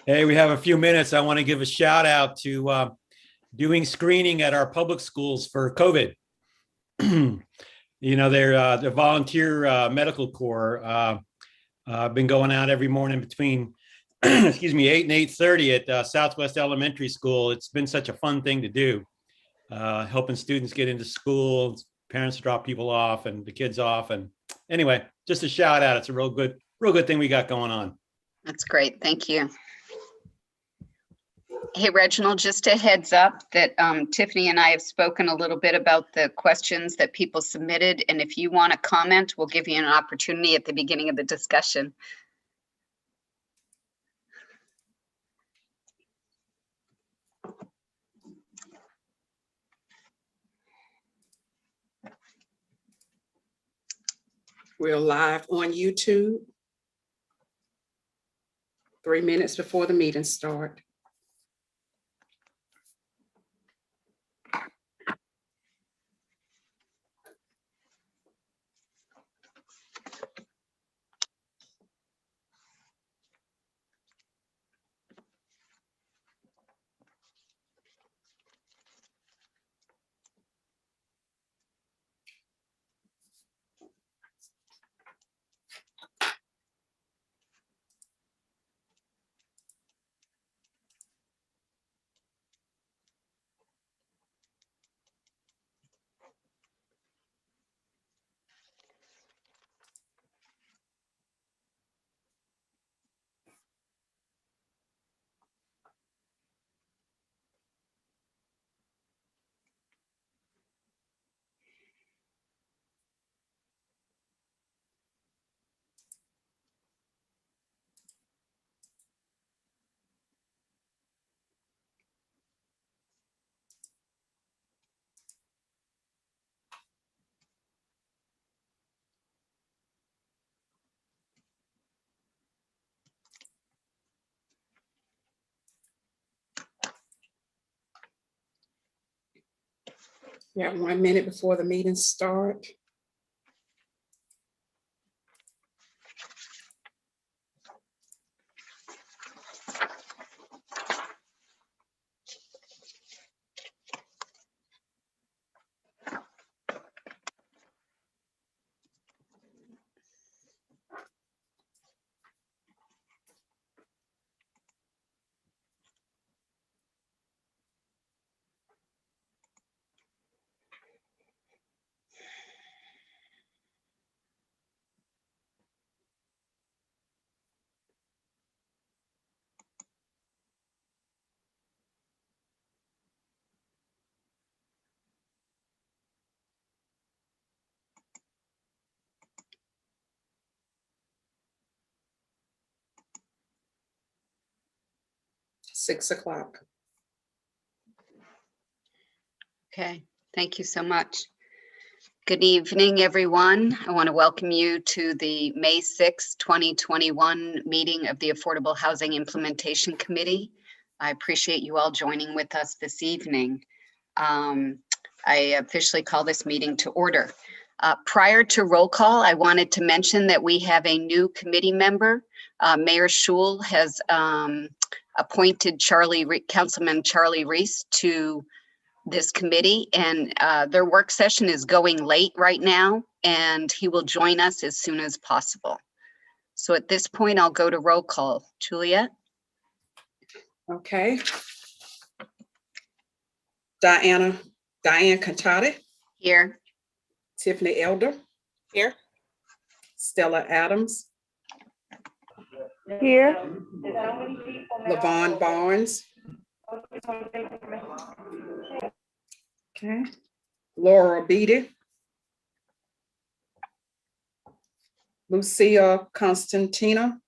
Hey, we have a few minutes. I want to give a shout out to doing screening at our public schools for COVID. They're the volunteer medical corps. Been going out every morning between, excuse me, 8 and 8:30 at Southwest Elementary School. It's been such a fun thing to do, helping students get into school, parents drop people off and the kids off. And anyway, just a shout out. It's a real good thing we got going on. That's great. Thank you. Hey, Reginald, just a heads up that Tiffany and I have spoken a little bit about the questions that people submitted. And if you want to comment, we'll give you an opportunity at the beginning of the discussion. We're live on YouTube. 3 minutes before the meeting start. Yeah, 1 minute before the meeting start. Six o'clock. Okay, thank you so much. Good evening, everyone. I want to welcome you to the May 6, 2021 meeting of the Affordable Housing Implementation Committee. I appreciate you all joining with us this evening. I officially call this meeting to order. Prior to roll call, I wanted to mention that we have a new committee member. Mayor Schul has appointed Councilman Charlie Reese to this committee, and their work session is going late right now, and he will join us as soon as possible. So at this point, I'll go to roll call. Juliet? Okay. Diane Cantata. Here. Tiffany Elder. Here. Stella Adams. Here. LaVon Barnes. Okay. Laura Beatty. Lucia Constantine.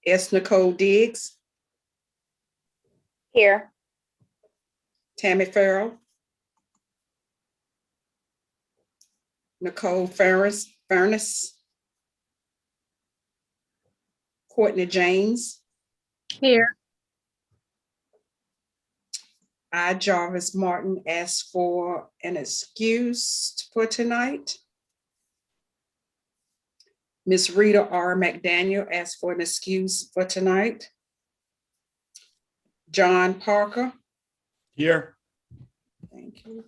S. Nicole Diggs. Here. Tammy Farrell. Nicole Furnace. Courtney James. Here. I, Jarvis Martin, asked for an excuse for tonight. Ms. Rita R. McDaniel asked for an excuse for tonight. John Parker. Here. Thank you.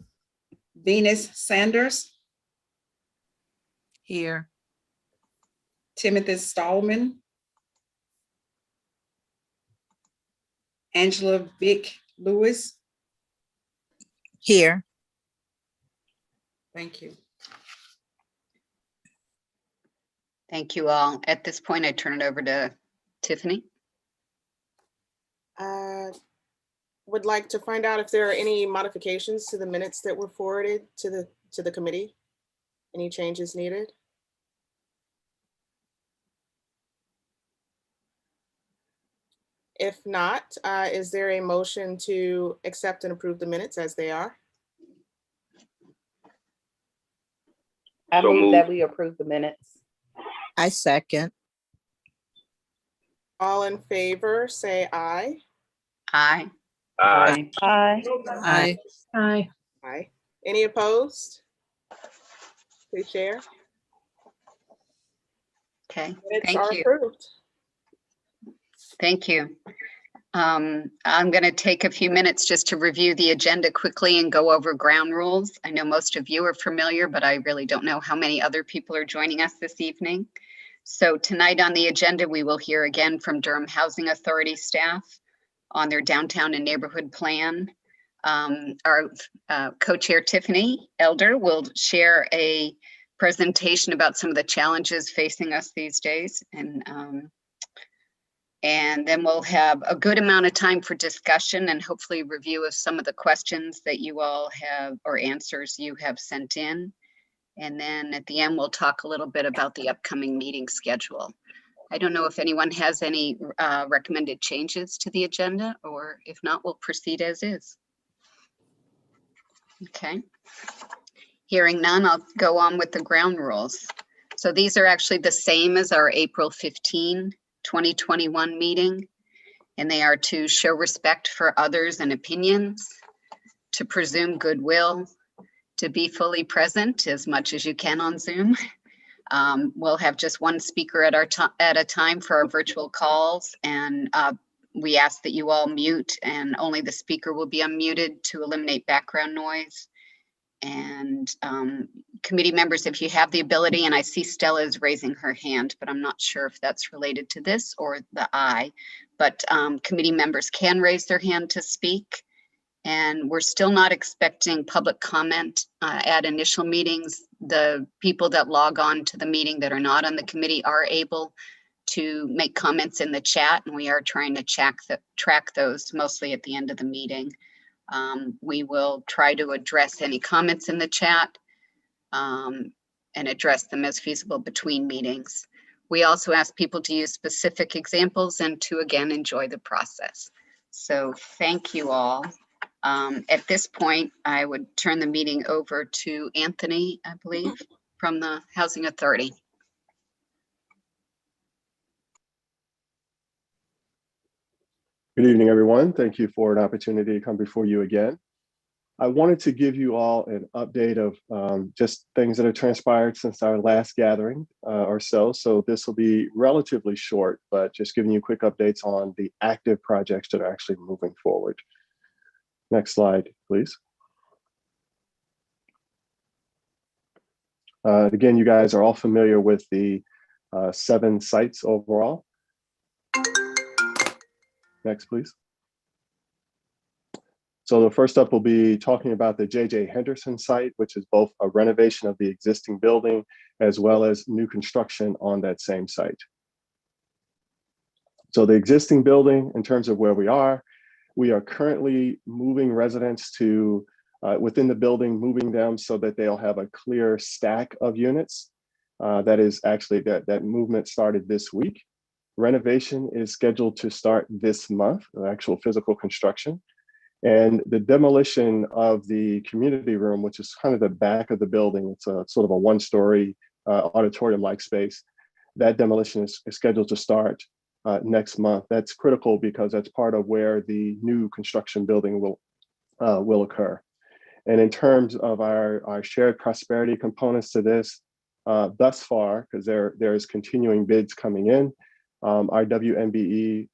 Venus Sanders. Here. Timothy Stallman. Angela Vick Lewis. Here. Thank you. Thank you all. At this point, I turn it over to Tiffany. Would like to find out if there are any modifications to the minutes that were forwarded to the committee. Any changes needed? If not, is there a motion to accept and approve the minutes as they are? I So move that moved. we approve the minutes. I second. All in favor, say aye. Aye. Aye. Aye. Aye. Aye. Aye. Any opposed? Please share. Okay, Minutes thank are you. approved. Thank you. I'm going to take a few minutes just to review the agenda quickly and go over ground rules. I know most of you are familiar, but I really don't know how many other people are joining us this evening. So tonight on the agenda, we will hear again from Durham Housing Authority staff on their downtown and neighborhood plan. Our co-chair Tiffany Elder will share a presentation about some of the challenges facing us these days. And then we'll have a good amount of time for discussion and hopefully review of some of the questions that you all have or answers you have sent in. And then at the end, we'll talk a little bit about the upcoming meeting schedule. I don't know if anyone has any recommended changes to the agenda, or if not, we'll proceed as is. Okay. Hearing none, I'll go on with the ground rules. So these are actually the same as our April 15, 2021 meeting, and they are to show respect for others and opinions, to presume goodwill, to be fully present as much as you can on Zoom. We'll have just one speaker at a time for our virtual calls, and we ask that you all mute, and only the speaker will be unmuted to eliminate background noise. And committee members, if you have the ability, and I see Stella is raising her hand, but I'm not sure if that's related to this or the I, but committee members can raise their hand to speak. And we're still not expecting public comment at initial meetings. The people that log on to the meeting that are not on the committee are able to make comments in the chat, and we are trying to track those mostly at the end of the meeting. We will try to address any comments in the chat and address them as feasible between meetings. We also ask people to use specific examples and to again enjoy the process. So thank you all. At this point, I would turn the meeting over to Anthony, I believe, from the Housing Authority. Good evening, everyone. Thank you for an opportunity to come before you again. I wanted to give you all an update of just things that have transpired since our last gathering or so. So this will be relatively short, but just giving you quick updates on the active projects that are actually moving forward. Next slide, please. Again, you guys are all familiar with the 7 sites overall. Next, please. So the first up will be talking about the J.J. Henderson site, which is both a renovation of the existing building as well as new construction on that same site. So the existing building, in terms of where we are currently moving residents to within the building, moving them so that they'll have a clear stack of units. That is actually that movement started this week. Renovation is scheduled to start this month, the actual physical construction. And the demolition of the community room, which is kind of the back of the building, it's a sort of a 1-story auditorium-like space. That demolition is scheduled to start next month. That's critical because that's part of where the new construction building will occur. And in terms of our shared prosperity components to this, thus far, because there's continuing bids coming in. Our WMBE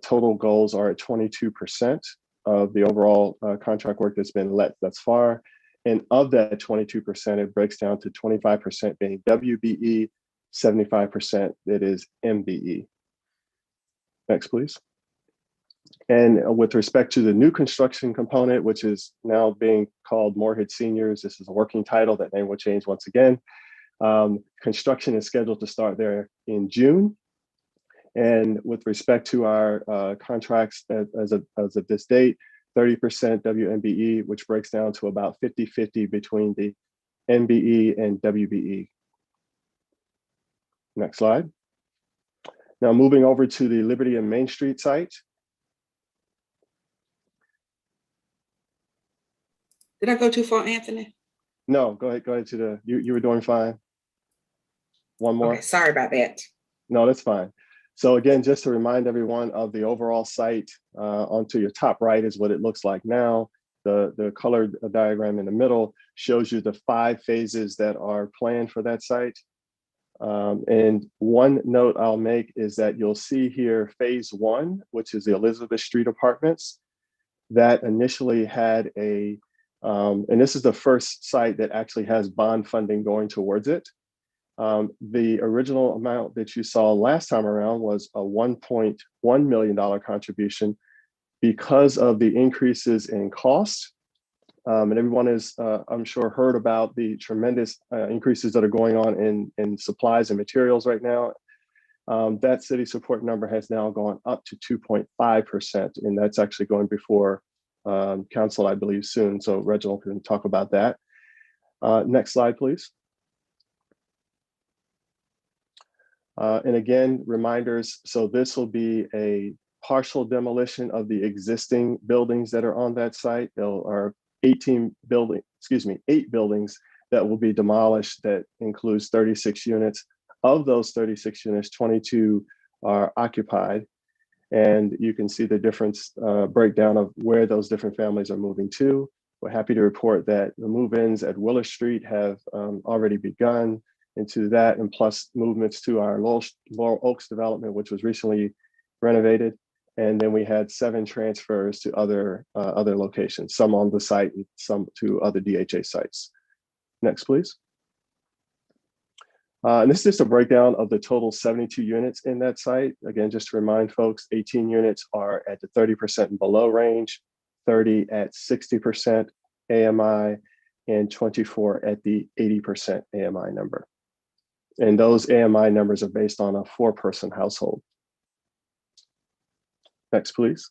total goals are at 22% of the overall contract work that's been let thus far. And of that 22%, it breaks down to 25% being WBE, 75% that is MBE. Next, please. And with respect to the new construction component, which is now being called Moorhead Seniors, this is a working title. That name will change once again. Construction is scheduled to start there in June. And with respect to our contracts as of this date, 30% WMBE, which breaks down to about 50-50 between the MBE and WBE. Next slide. Now moving over to the Liberty and Main Street site. Did I go too far, Anthony? No, go ahead to the, you were doing fine. One more. Okay, sorry about that. No, that's fine. So again, just to remind everyone of the overall site, onto your top right is what it looks like now. The colored diagram in the middle shows you the 5 phases that are planned for that site. And one note I'll make is that you'll see here phase 1, which is the Elizabeth Street Apartments, that initially had a, and this is the first site that actually has bond funding going towards it. The original amount that you saw last time around was a $1.1 million contribution. Because of the increases in cost, and everyone is, I'm sure, heard about the tremendous increases that are going on in supplies and materials right now. That city support number has now gone up to 2.5%, and that's actually going before council, I believe, soon. So Reginald can talk about that. Next slide, please. And again, reminders, so this will be a partial demolition of the existing buildings that are on that site. There are 8 buildings that will be demolished. That includes 36 units. Of those 36 units, 22 are occupied. And you can see the difference breakdown of where those different families are moving to. We're happy to report that the move-ins at Willow Street have already begun into that, and plus movements to our Laurel Oaks development, which was recently renovated. And then we had 7 transfers to other locations, some on the site and some to other DHA sites. Next, please. And this is just a breakdown of the total 72 units in that site. Again, just to remind folks, 18 units are at the 30% and below range, 30 at 60% AMI, and 24 at the 80% AMI number. And those AMI numbers are based on a 4-person household. Next, please.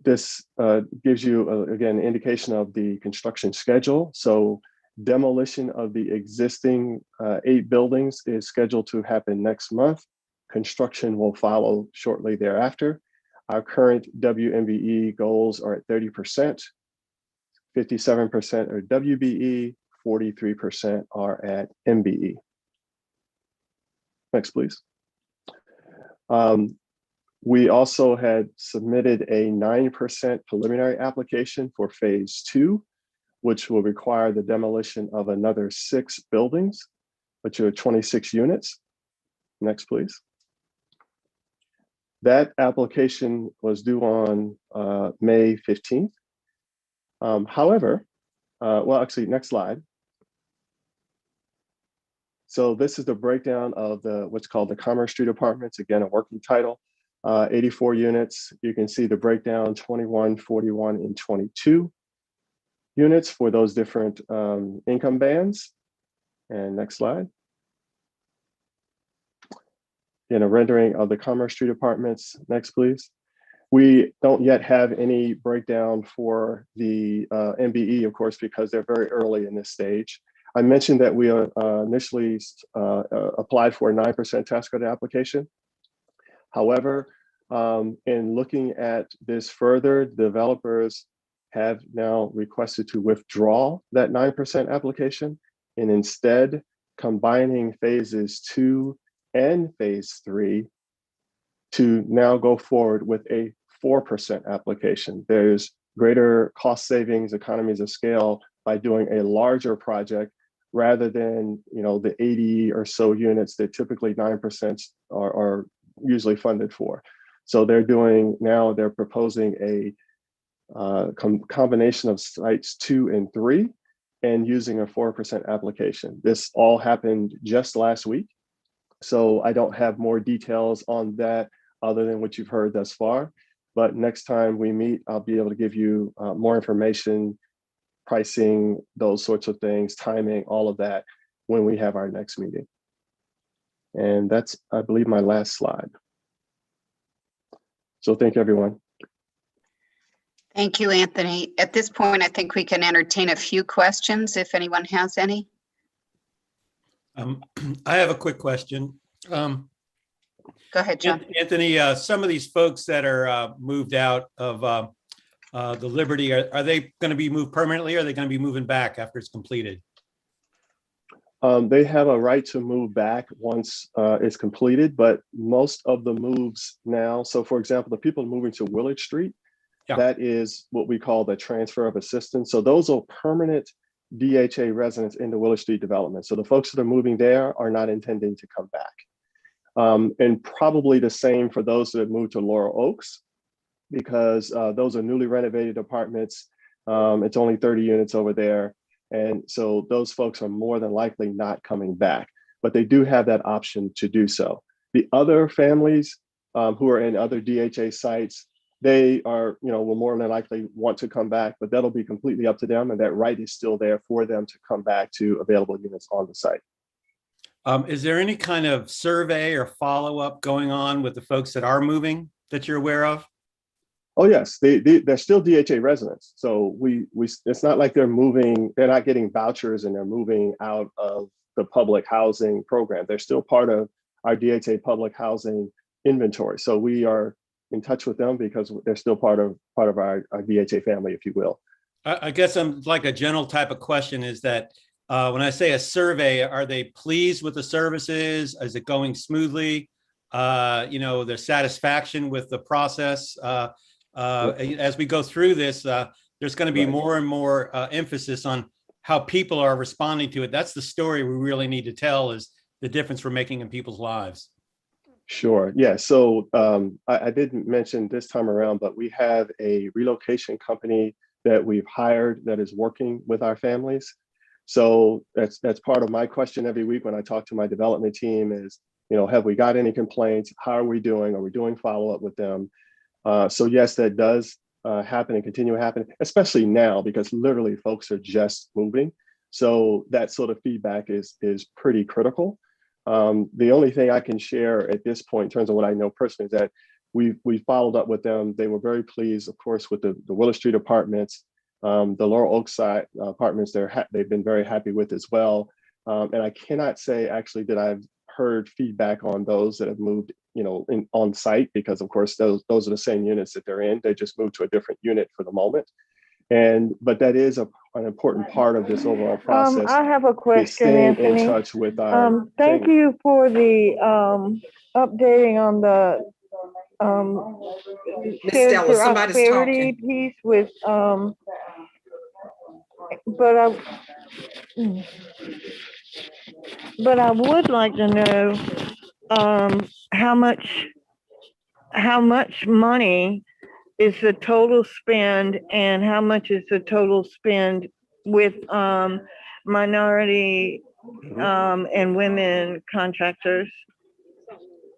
This gives you, again, an indication of the construction schedule. So demolition of the existing 8 buildings is scheduled to happen next month. Construction will follow shortly thereafter. Our current WMBE goals are at 30%, 57% are WBE, 43% are at MBE. Next, please. We also had submitted a 9% preliminary application for phase 2, which will require the demolition of another 6 buildings, which are 26 units. Next, please. That application was due on May 15th. However, well, actually, next slide. So this is the breakdown of what's called the Commerce Street Apartments, again, a working title, 84 units. You can see the breakdown, 21, 41, and 22 units for those different income bands. And next slide. In a rendering of the Commerce Street Apartments. Next, please. We don't yet have any breakdown for the MBE, of course, because they're very early in this stage. I mentioned that we initially applied for a 9% tax credit application. However, in looking at this further, developers have now requested to withdraw that 9% application and instead combining phases 2 and phase 3 to now go forward with a 4% application. There's greater cost savings, economies of scale by doing a larger project rather than, the 80 or so units that typically 9% are usually funded for. So they're proposing a combination of sites 2 and 3 and using a 4% application. This all happened just last week. So I don't have more details on that other than what you've heard thus far. But next time we meet, I'll be able to give you more information, pricing, those sorts of things, timing, all of that when we have our next meeting. And that's, I believe, my last slide. So thank you, everyone. Thank you, Anthony. At this point, I think we can entertain a few questions if anyone has any. I have a quick question. Go ahead, John. Anthony, some of these folks that are moved out of the Liberty, are they going to be moved permanently, or are they going to be moving back after it's completed? They have a right to move back once it's completed, but most of the moves now, so for example, the people moving to Willard Street, that is what we call the transfer of assistance. So those are permanent DHA residents in the Willard Street development. So the folks that are moving there are not intending to come back. And probably the same for those that have moved to Laurel Oaks, because those are newly renovated apartments. It's only 30 units over there. And so those folks are more than likely not coming back, but they do have that option to do so. The other families who are in other DHA sites, they will more than likely want to come back, but that'll be completely up to them. And that right is still there for them to come back to available units on the site. Is there any kind of survey or follow-up going on with the folks that are moving that you're aware of? Oh yes, they're still DHA residents. So it's not like they're moving, they're not getting vouchers and they're moving out of the public housing program. They're still part of our DHA public housing inventory. So we are in touch with them because they're still part of our DHA family, if you will. I guess I'm like a general type of question is that when I say a survey, are they pleased with the services? Is it going smoothly? Their satisfaction with the process? As we go through this, there's going to be more and more emphasis on how people are responding to it. That's the story we really need to tell, is the difference we're making in people's lives. Sure. Yeah. So I didn't mention this time around, but we have a relocation company that we've hired that is working with our families. So that's part of my question every week when I talk to my development team is, have we got any complaints? How are we doing? Are we doing follow-up with them? So yes, that does happen and continue happening, especially now because literally folks are just moving. So that sort of feedback is pretty critical. The only thing I can share at this point in terms of what I know personally is that we followed up with them. They were very pleased, of course, with the Willard Street apartments, the Laurel Oak side apartments. They've been very happy with as well. And I cannot say actually that I've heard feedback on those that have moved, on site, because of course those are the same units that they're in. They just moved to a different unit for the moment. But that is an important part of this overall process. I have a question, staying Anthony. in touch with our thank team. you for the updating on the Miss shared Stella, somebody's prosperity talking. piece with but I would like to know how much money is the total spend, and how much is the total spend with minority and women contractors?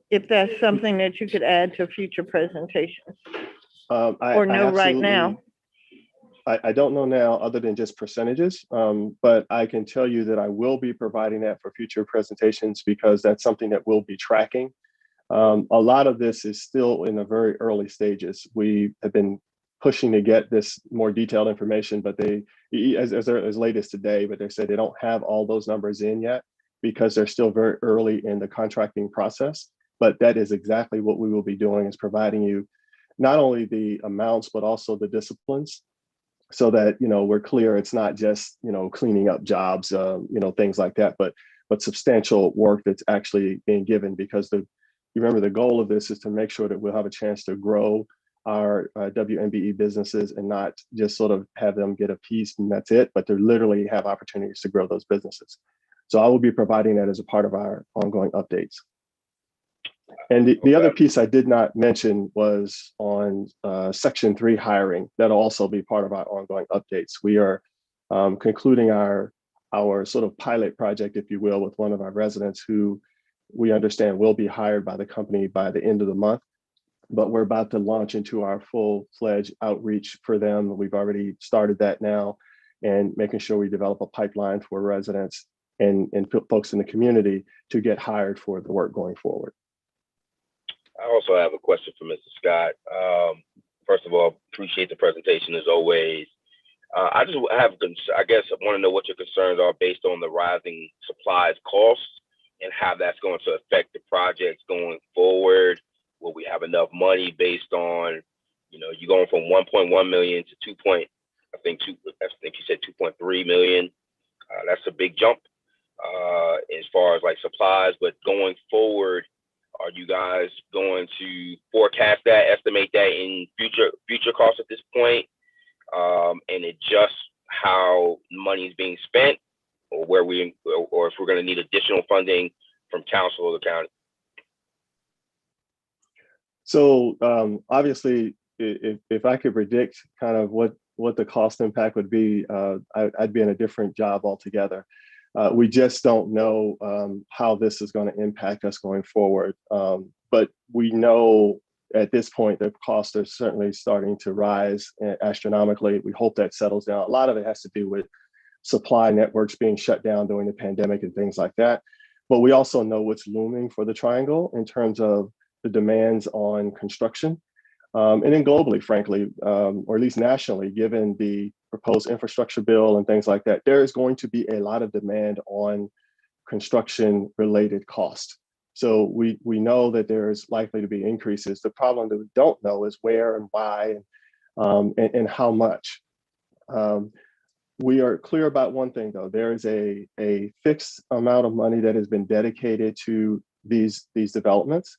If that's something that you could add to future presentations, or know right now. I don't know now other than just percentages, but I can tell you that I will be providing that for future presentations because that's something that we'll be tracking. A lot of this is still in the very early stages. We have been pushing to get this more detailed information, but they, as late as today, but they said they don't have all those numbers in yet because they're still very early in the contracting process. But that is exactly what we will be doing, is providing you not only the amounts, but also the disciplines, so that, we're clear it's not just, cleaning up jobs, things like that, but substantial work that's actually being given, because you remember the goal of this is to make sure that we'll have a chance to grow our WMBE businesses and not just sort of have them get a piece and that's it, but to literally have opportunities to grow those businesses. So I will be providing that as a part of our ongoing updates. And the other piece I did not mention was on Section 3 hiring. That'll also be part of our ongoing updates. We are concluding our sort of pilot project, if you will, with one of our residents who we understand will be hired by the company by the end of the month. But we're about to launch into our full-fledged outreach for them. We've already started that now, and making sure we develop a pipeline for residents and folks in the community to get hired for the work going forward. I also have a question for Mr. Scott. First of all, appreciate the presentation as always. I just have, I guess I want to know what your concerns are based on the rising supplies costs and how that's going to affect the projects going forward. Will we have enough money based on, you know, you're going from 1.1 million to I think you said 2.3 million. That's a big jump as far as like supplies, but going forward, are you guys going to forecast that, estimate that in future costs at this point, and adjust how money is being spent, or or if we're going to need additional funding from council or the county? So obviously, if I could predict kind of what the cost impact would be, I'd be in a different job altogether. We just don't know how this is going to impact us going forward. But we know at this point the costs are certainly starting to rise astronomically. We hope that settles down. A lot of it has to do with supply networks being shut down during the pandemic and things like that. But we also know what's looming for the Triangle in terms of the demands on construction. And then globally, frankly, or at least nationally, given the proposed infrastructure bill and things like that, there is going to be a lot of demand on construction related costs. So we know that there is likely to be increases. The problem that we don't know is where and why and how much. We are clear about one thing though, there is a fixed amount of money that has been dedicated to these developments.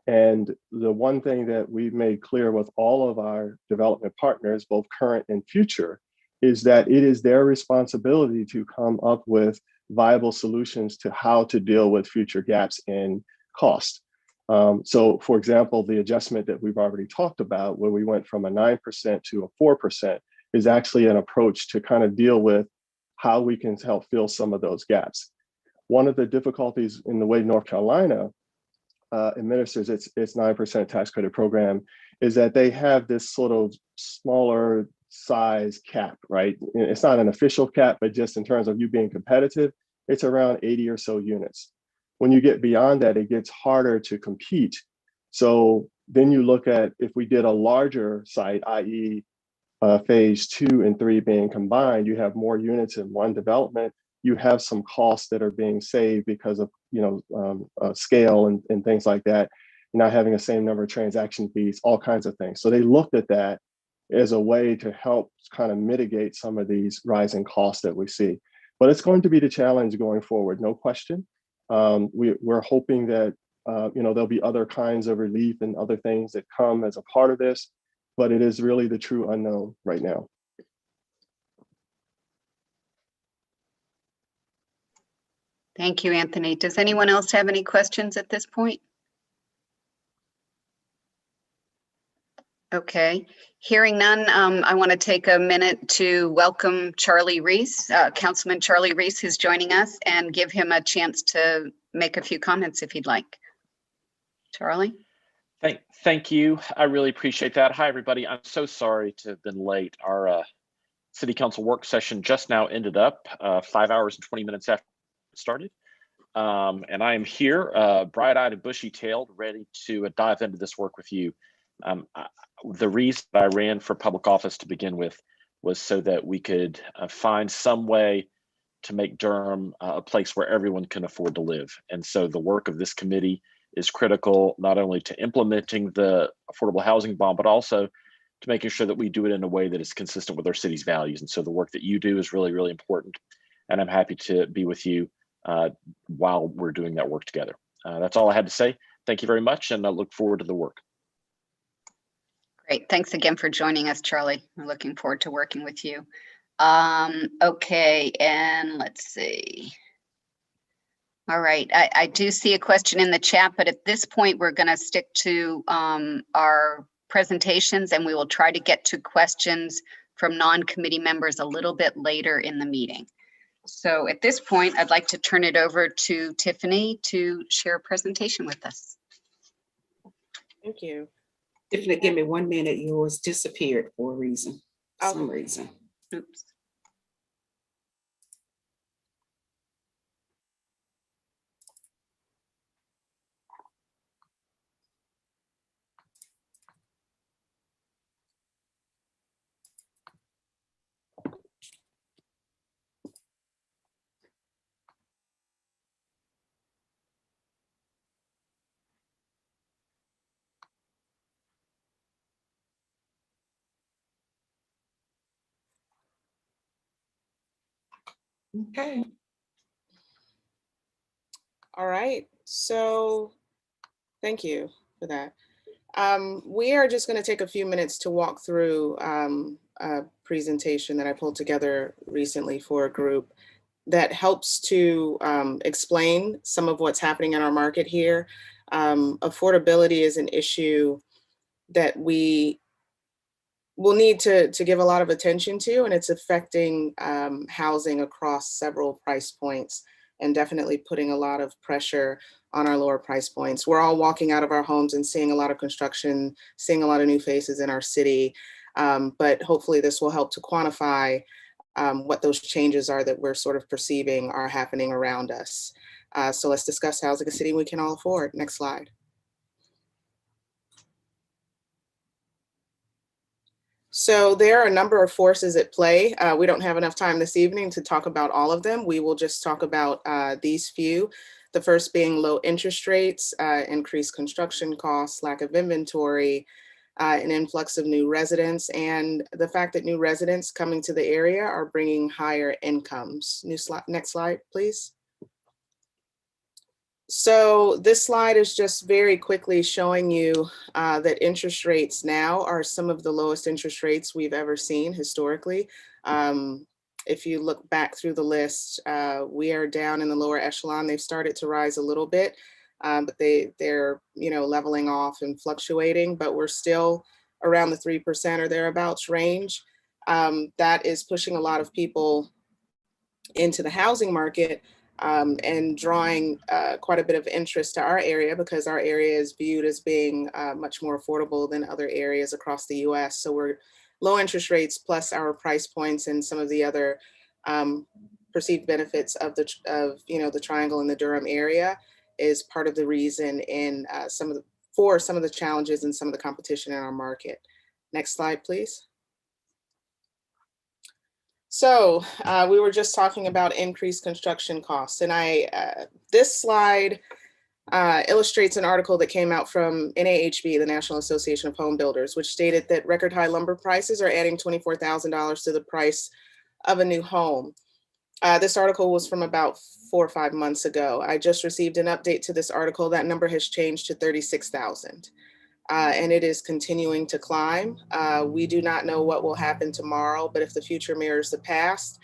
And the one thing that we've made clear with all of our development partners, both current and future, is that it is their responsibility to come up with viable solutions to how to deal with future gaps in cost. So for example, the adjustment that we've already talked about, where we went from a 9% to a 4%, is actually an approach to kind of deal with how we can help fill some of those gaps. One of the difficulties in the way North Carolina administers its 9% tax credit program is that they have this sort of smaller size cap, right? It's not an official cap, but just in terms of you being competitive, it's around 80 or so units. When you get beyond that, it gets harder to compete. So then you look at if we did a larger site, i.e. phase 2 and 3 being combined, you have more units in one development. You have some costs that are being saved because of scale and things like that. You're not having the same number of transaction fees, all kinds of things. So they looked at that as a way to help kind of mitigate some of these rising costs that we see. But it's going to be the challenge going forward, no question. We're hoping that there'll be other kinds of relief and other things that come as a part of this, but it is really the true unknown right now. Thank you, Anthony. Does anyone else have any questions at this point? Okay, hearing none, I want to take a minute to welcome Charlie Reese, Councilman Charlie Reese, who's joining us, and give him a chance to make a few comments if he'd like. Charlie? Thank you. I really appreciate that. Hi, everybody. I'm so sorry to have been late. Our City Council work session just now ended up 5 hours and 20 minutes after it started. And I am here, bright-eyed and bushy-tailed, ready to dive into this work with you. The reason I ran for public office to begin with was so that we could find some way to make Durham a place where everyone can afford to live. And so the work of this committee is critical, not only to implementing the affordable housing bond, but also to making sure that we do it in a way that is consistent with our city's values. And so the work that you do is really, really important. And I'm happy to be with you while we're doing that work together. That's all I had to say. Thank you very much, and I look forward to the work. Great. Thanks again for joining us, Charlie. We're looking forward to working with you. Okay, and let's see. All right, I do see a question in the chat, but at this point, we're going to stick to our presentations, and we will try to get to questions from non-committee members a little bit later in the meeting. So at this point, I'd like to turn it over to Tiffany to share a presentation with us. Thank you. Tiffany, give me 1 minute. Yours disappeared for a reason, some Okay. reason. Oops. Okay. All right, so thank you for that. We are just going to take a few minutes to walk through a presentation that I pulled together recently for a group that helps to explain some of what's happening in our market here. Affordability is an issue that we will need to give a lot of attention to, and it's affecting housing across several price points and definitely putting a lot of pressure on our lower price points. We're all walking out of our homes and seeing a lot of construction, seeing a lot of new faces in our city, but hopefully this will help to quantify what those changes are that we're sort of perceiving are happening around us. So let's discuss housing a city we can all afford. Next slide. So there are a number of forces at play. We don't have enough time this evening to talk about all of them. We will just talk about these few. The first being low interest rates, increased construction costs, lack of inventory, an influx of new residents, and the fact that new residents coming to the area are bringing higher incomes. Next slide, please. So this slide is just very quickly showing you that interest rates now are some of the lowest interest rates we've ever seen historically. If you look back through the list, we are down in the lower echelon. They've started to rise a little bit, but they're leveling off and fluctuating, but we're still around the 3% or thereabouts range. That is pushing a lot of people into the housing market. And drawing quite a bit of interest to our area because our area is viewed as being much more affordable than other areas across the US. So we're low interest rates plus our price points and some of the other perceived benefits of the Triangle and the Durham area is part of the reason in some of the challenges and some of the competition in our market. Next slide, please. So we were just talking about increased construction costs, and this slide illustrates an article that came out from NAHB, the National Association of Home Builders, which stated that record high lumber prices are adding $24,000 to the price of a new home. This article was from about 4 or 5 months ago. I just received an update to this article. That number has changed to 36,000. And it is continuing to climb. We do not know what will happen tomorrow, but if the future mirrors the past,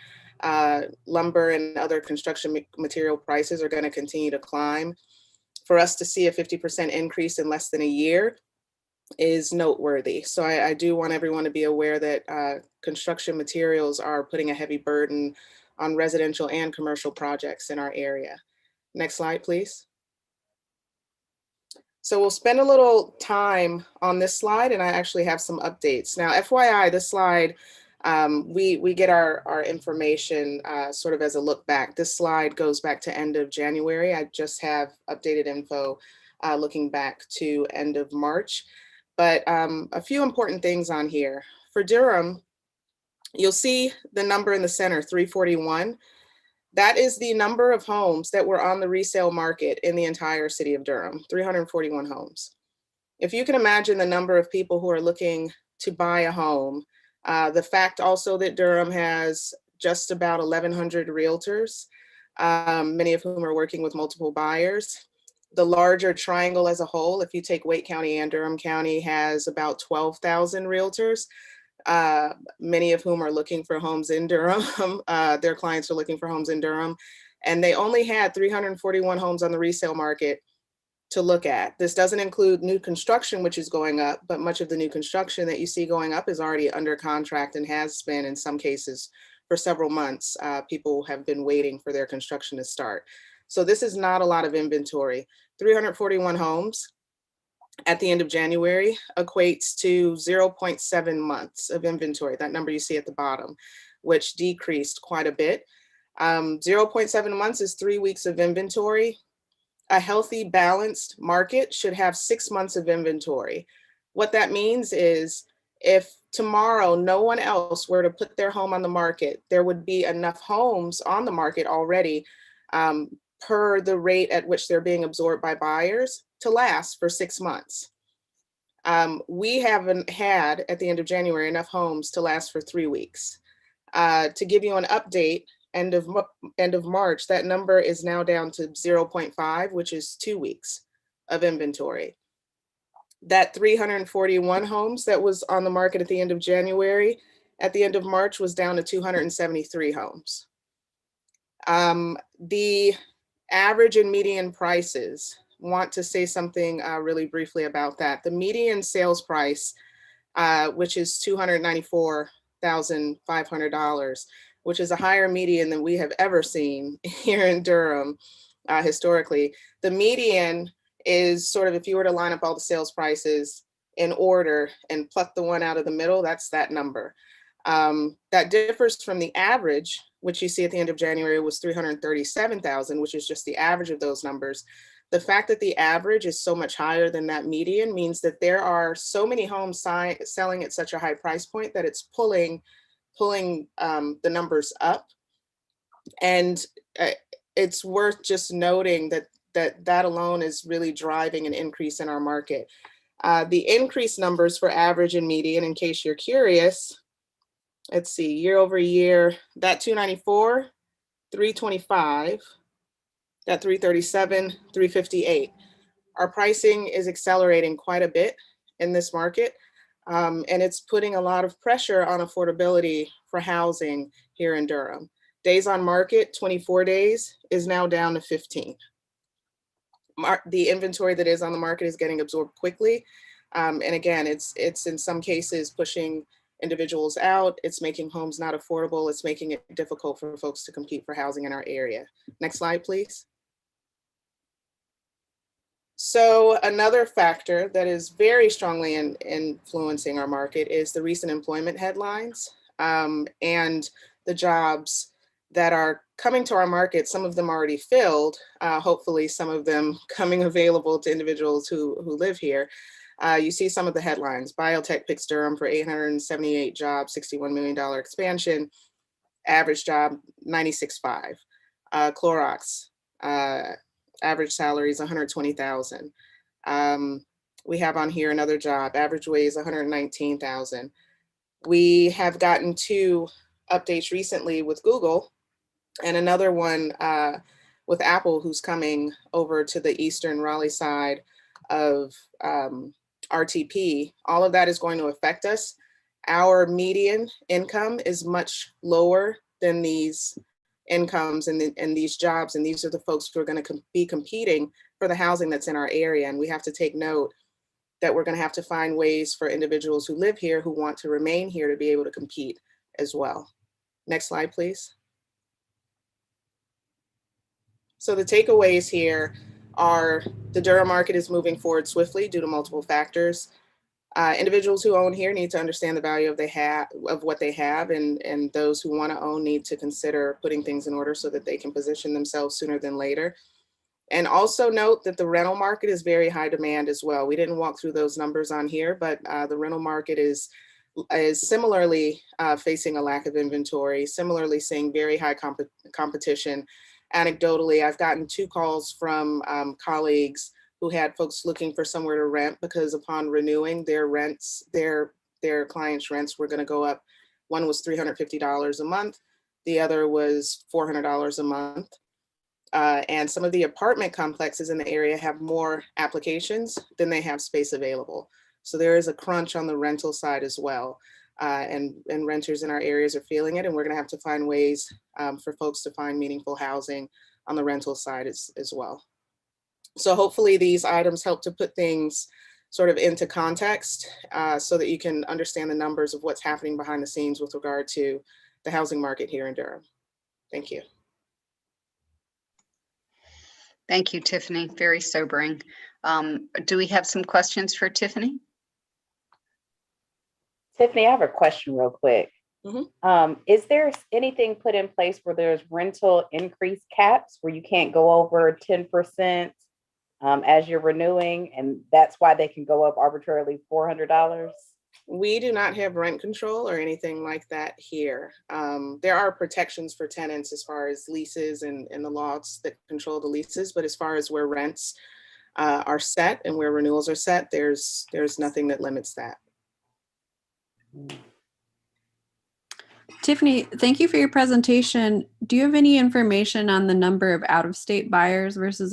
lumber and other construction material prices are going to continue to climb. For us to see a 50% increase in less than a year is noteworthy. So I do want everyone to be aware that construction materials are putting a heavy burden on residential and commercial projects in our area. Next slide, please. So we'll spend a little time on this slide, and I actually have some updates. Now, FYI, this slide, we get our information sort of as a look back. This slide goes back to end of January. I just have updated info looking back to end of March. But a few important things on here. For Durham, you'll see the number in the center, 341. That is the number of homes that were on the resale market in the entire city of Durham, 341 homes. If you can imagine the number of people who are looking to buy a home, the fact also that Durham has just about 1,100 realtors, many of whom are working with multiple buyers, The larger triangle as a whole, if you take Wake County and Durham County, has about 12,000 realtors, many of whom are looking for homes in Durham. Their clients are looking for homes in Durham, and they only had 341 homes on the resale market to look at. This doesn't include new construction, which is going up, but much of the new construction that you see going up is already under contract and has been, in some cases, for several months. People have been waiting for their construction to start. So this is not a lot of inventory. 341 homes at the end of January equates to 0.7 months of inventory, that number you see at the bottom, which decreased quite a bit. 0.7 months is 3 weeks of inventory. A healthy, balanced market should have 6 months of inventory. What that means is if tomorrow no one else were to put their home on the market, there would be enough homes on the market already per the rate at which they're being absorbed by buyers to last for 6 months. We haven't had, at the end of January, enough homes to last for 3 weeks. To give you an update, end of March, that number is now down to 0.5, which is 2 weeks of inventory. That 341 homes that was on the market at the end of January, at the end of March was down to 273 homes. The average and median prices, want to say something really briefly about that. The median sales price, which is $294,500, which is a higher median than we have ever seen here in Durham historically. The median is sort of, if you were to line up all the sales prices in order and pluck the one out of the middle, that's that number. That differs from the average, which you see at the end of January was 337,000, which is just the average of those numbers. The fact that the average is so much higher than that median means that there are so many homes selling at such a high price point that it's pulling the numbers up. And it's worth just noting that alone is really driving an increase in our market. The increase numbers for average and median, in case you're curious, let's see, year over year, that 294, 325, that 337, 358. Our pricing is accelerating quite a bit in this market, and it's putting a lot of pressure on affordability for housing here in Durham. Days on market, 24 days, is now down to 15. The inventory that is on the market is getting absorbed quickly. And again, it's in some cases pushing individuals out. It's making homes not affordable. It's making it difficult for folks to compete for housing in our area. Next slide, please. So another factor that is very strongly influencing our market is the recent employment headlines and the jobs that are coming to our market. Some of them already filled, hopefully some of them coming available to individuals who live here. You see some of the headlines. Biotech picks Durham for 878 jobs, $61 million expansion, average job 96.5. Clorox, average salary is 120,000. We have on here another job, average wage is 119,000. We have gotten 2 updates recently with Google and another one with Apple, who's coming over to the Eastern Raleigh side of RTP. All of that is going to affect us. Our median income is much lower than these incomes and these jobs, and these are the folks who are going to be competing for the housing that's in our area. And we have to take note that we're going to have to find ways for individuals who live here who want to remain here to be able to compete as well. Next slide, please. So the takeaways here are the Durham market is moving forward swiftly due to multiple factors. Individuals who own here need to understand the value of what they have, and those who want to own need to consider putting things in order so that they can position themselves sooner than later. And also note that the rental market is very high demand as well. We didn't walk through those numbers on here, but the rental market is similarly facing a lack of inventory, similarly seeing very high competition. Anecdotally, I've gotten 2 calls from colleagues who had folks looking for somewhere to rent because upon renewing their rents, their clients' rents were going to go up. One was $350 a month. The other was $400 a month. And some of the apartment complexes in the area have more applications than they have space available. So there is a crunch on the rental side as well. And renters in our areas are feeling it, and we're going to have to find ways for folks to find meaningful housing on the rental side as well. So hopefully these items help to put things sort of into context so that you can understand the numbers of what's happening behind the scenes with regard to the housing market here in Durham. Thank you. Thank you, Tiffany. Very sobering. Do we have some questions for Tiffany? Tiffany, I have a question real quick. Mhm. Is there anything put in place where there's rental increase caps where you can't go over 10% as you're renewing, and that's why they can go up arbitrarily $400? We do not have rent control or anything like that here. There are protections for tenants as far as leases and the laws that control the leases, but as far as where rents are set and where renewals are set, there's nothing that limits that. Tiffany, thank you for your presentation. Do you have any information on the number of out-of-state buyers versus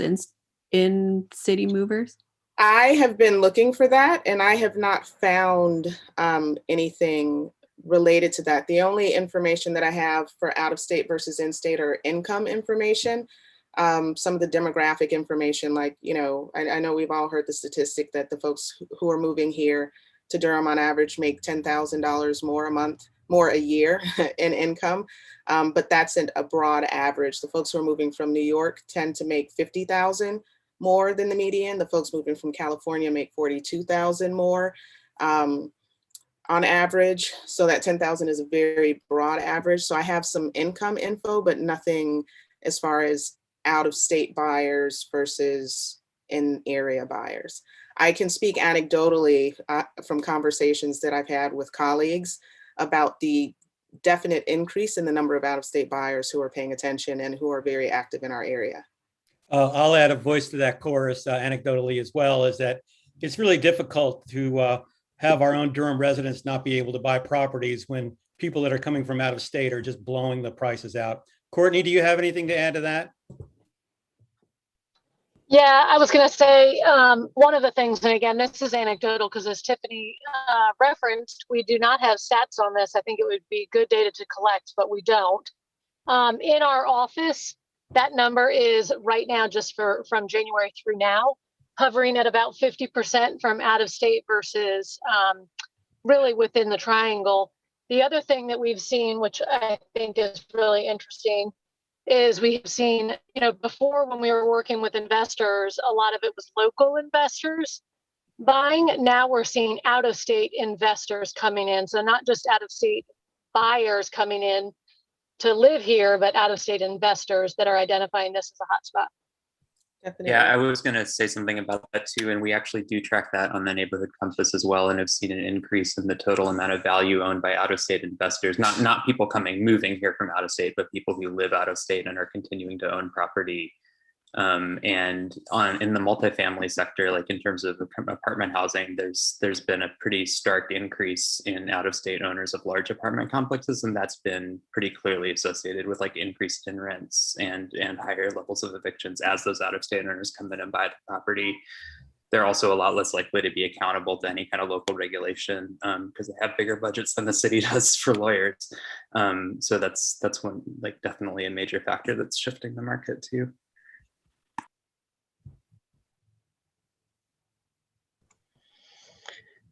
in-city movers? I have been looking for that, and I have not found anything related to that. The only information that I have for out-of-state versus in-state are income information. Some of the demographic information, like, you know, I know we've all heard the statistic that the folks who are moving here to Durham on average make $10,000 more a year in income. But that's a broad average. The folks who are moving from New York tend to make $50,000 more than the median. The folks moving from California make $42,000 more on average. So that 10,000 is a very broad average. So I have some income info, but nothing as far as out-of-state buyers versus in-area buyers. I can speak anecdotally from conversations that I've had with colleagues about the definite increase in the number of out-of-state buyers who are paying attention and who are very active in our area. I'll add a voice to that chorus anecdotally as well, is that it's really difficult to have our own Durham residents not be able to buy properties when people that are coming from out of state are just blowing the prices out. Courtney, do you have anything to add to that? Yeah, I was going to say one of the things, and again, this is anecdotal because as Tiffany referenced, we do not have stats on this. I think it would be good data to collect, but we don't. In our office, that number is right now, just from January through now, hovering at about 50% from out of state versus really within the triangle. The other thing that we've seen, which I think is really interesting, is we've seen, you know, before when we were working with investors, a lot of it was local investors buying. Now we're seeing out-of-state investors coming in. So not just out-of-state buyers coming in to live here, but out-of-state investors that are identifying this as a hotspot. Definitely. Yeah, I was going to say something about that too. And we actually do track that on the neighborhood compass as well. And have seen an increase in the total amount of value owned by out-of-state investors, not people moving here from out of state, but people who live out of state and are continuing to own property. And in the multifamily sector, like in terms of apartment housing, there's been a pretty stark increase in out-of-state owners of large apartment complexes, and that's been pretty clearly associated with like increase in rents and higher levels of evictions as those out-of-state owners come in and buy the property. They're also a lot less likely to be accountable to any kind of local regulation because they have bigger budgets than the city does for lawyers. So that's one, like, definitely a major factor that's shifting the market too.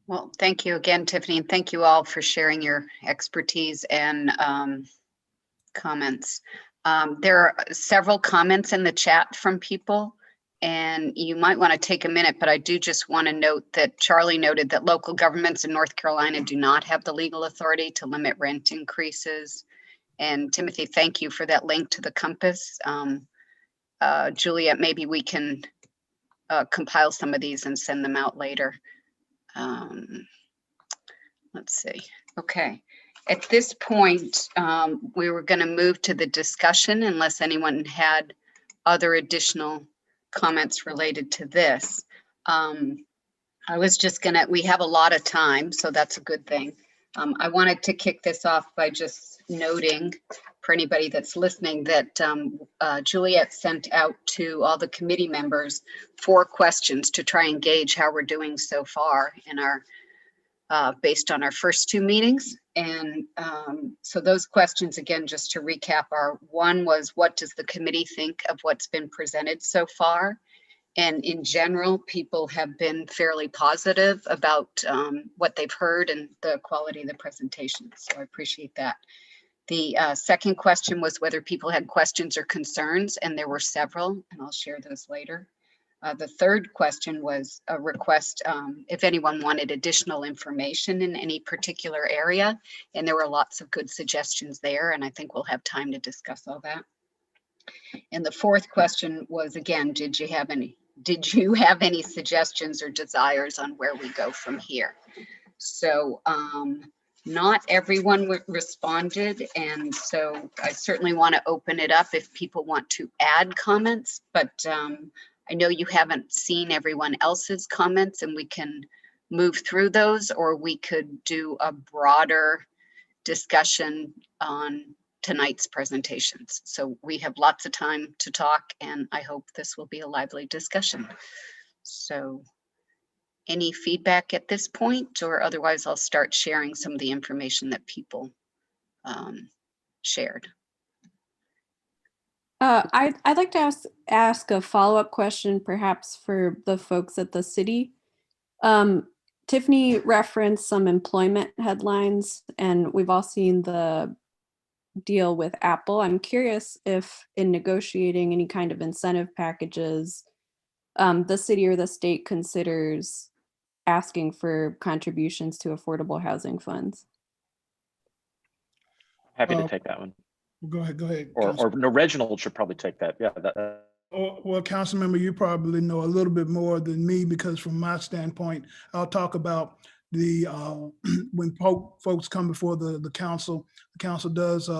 Well, thank you again, Tiffany, and thank you all for sharing your expertise and comments. There are several comments in the chat from people, and you might want to take a minute, but I do just want to note that Charlie noted that local governments in North Carolina do not have the legal authority to limit rent increases. And Timothy, thank you for that link to the compass. Juliet, maybe we can compile some of these and send them out later. Let's see. Okay. At this point, we were going to move to the discussion unless anyone had other additional comments related to this. I was just going to, we have a lot of time, so that's a good thing. I wanted to kick this off by just noting for anybody that's listening that Juliet sent out to all the committee members 4 questions to try and gauge how we're doing so far in our based on our first 2 meetings. And so those questions, again, just to recap, are: 1 was, what does the committee think of what's been presented so far? And in general, people have been fairly positive about what they've heard and the quality of the presentation. So I appreciate that. The second question was whether people had questions or concerns, and there were several, and I'll share those later. The third question was a request if anyone wanted additional information in any particular area, and there were lots of good suggestions there, and I think we'll have time to discuss all that. And the fourth question was, again, did you have any suggestions or desires on where we go from here? So not everyone responded, and so I certainly want to open it up if people want to add comments, but I know you haven't seen everyone else's comments, and we can move through those, or we could do a broader discussion on tonight's presentations. So we have lots of time to talk, and I hope this will be a lively discussion. So any feedback at this point, or otherwise I'll start sharing some of the information that people shared. I'd like to ask a follow-up question, perhaps for the folks at the city. Tiffany referenced some employment headlines, and we've all seen the deal with Apple. I'm curious if in negotiating any kind of incentive packages, the city or the state considers asking for contributions to affordable housing funds. Happy to take that one. Go ahead. Or no, Reginald should probably take that. Yeah. Well, council member, you probably know a little bit more than me, because from my standpoint, I'll talk about the when folks come before the council does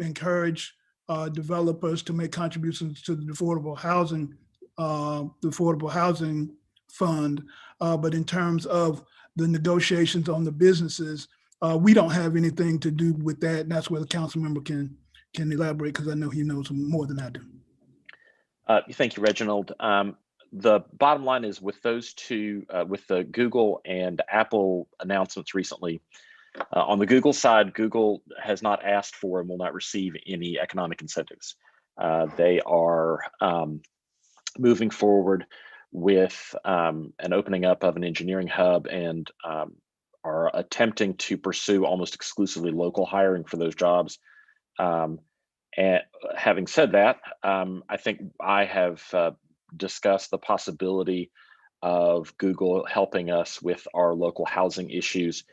encourage developers to make contributions to the affordable housing fund. But in terms of the negotiations on the businesses, we don't have anything to do with that. And that's where the council member can elaborate, because I know he knows more than I do. Thank you, Reginald. The bottom line is, with those two, with the Google and Apple announcements recently, on the Google side, Google has not asked for and will not receive any economic incentives. They are moving forward with an opening up of an engineering hub, and are attempting to pursue almost exclusively local hiring for those jobs. And having said that, I think I have discussed the possibility of Google helping us with our local housing issues.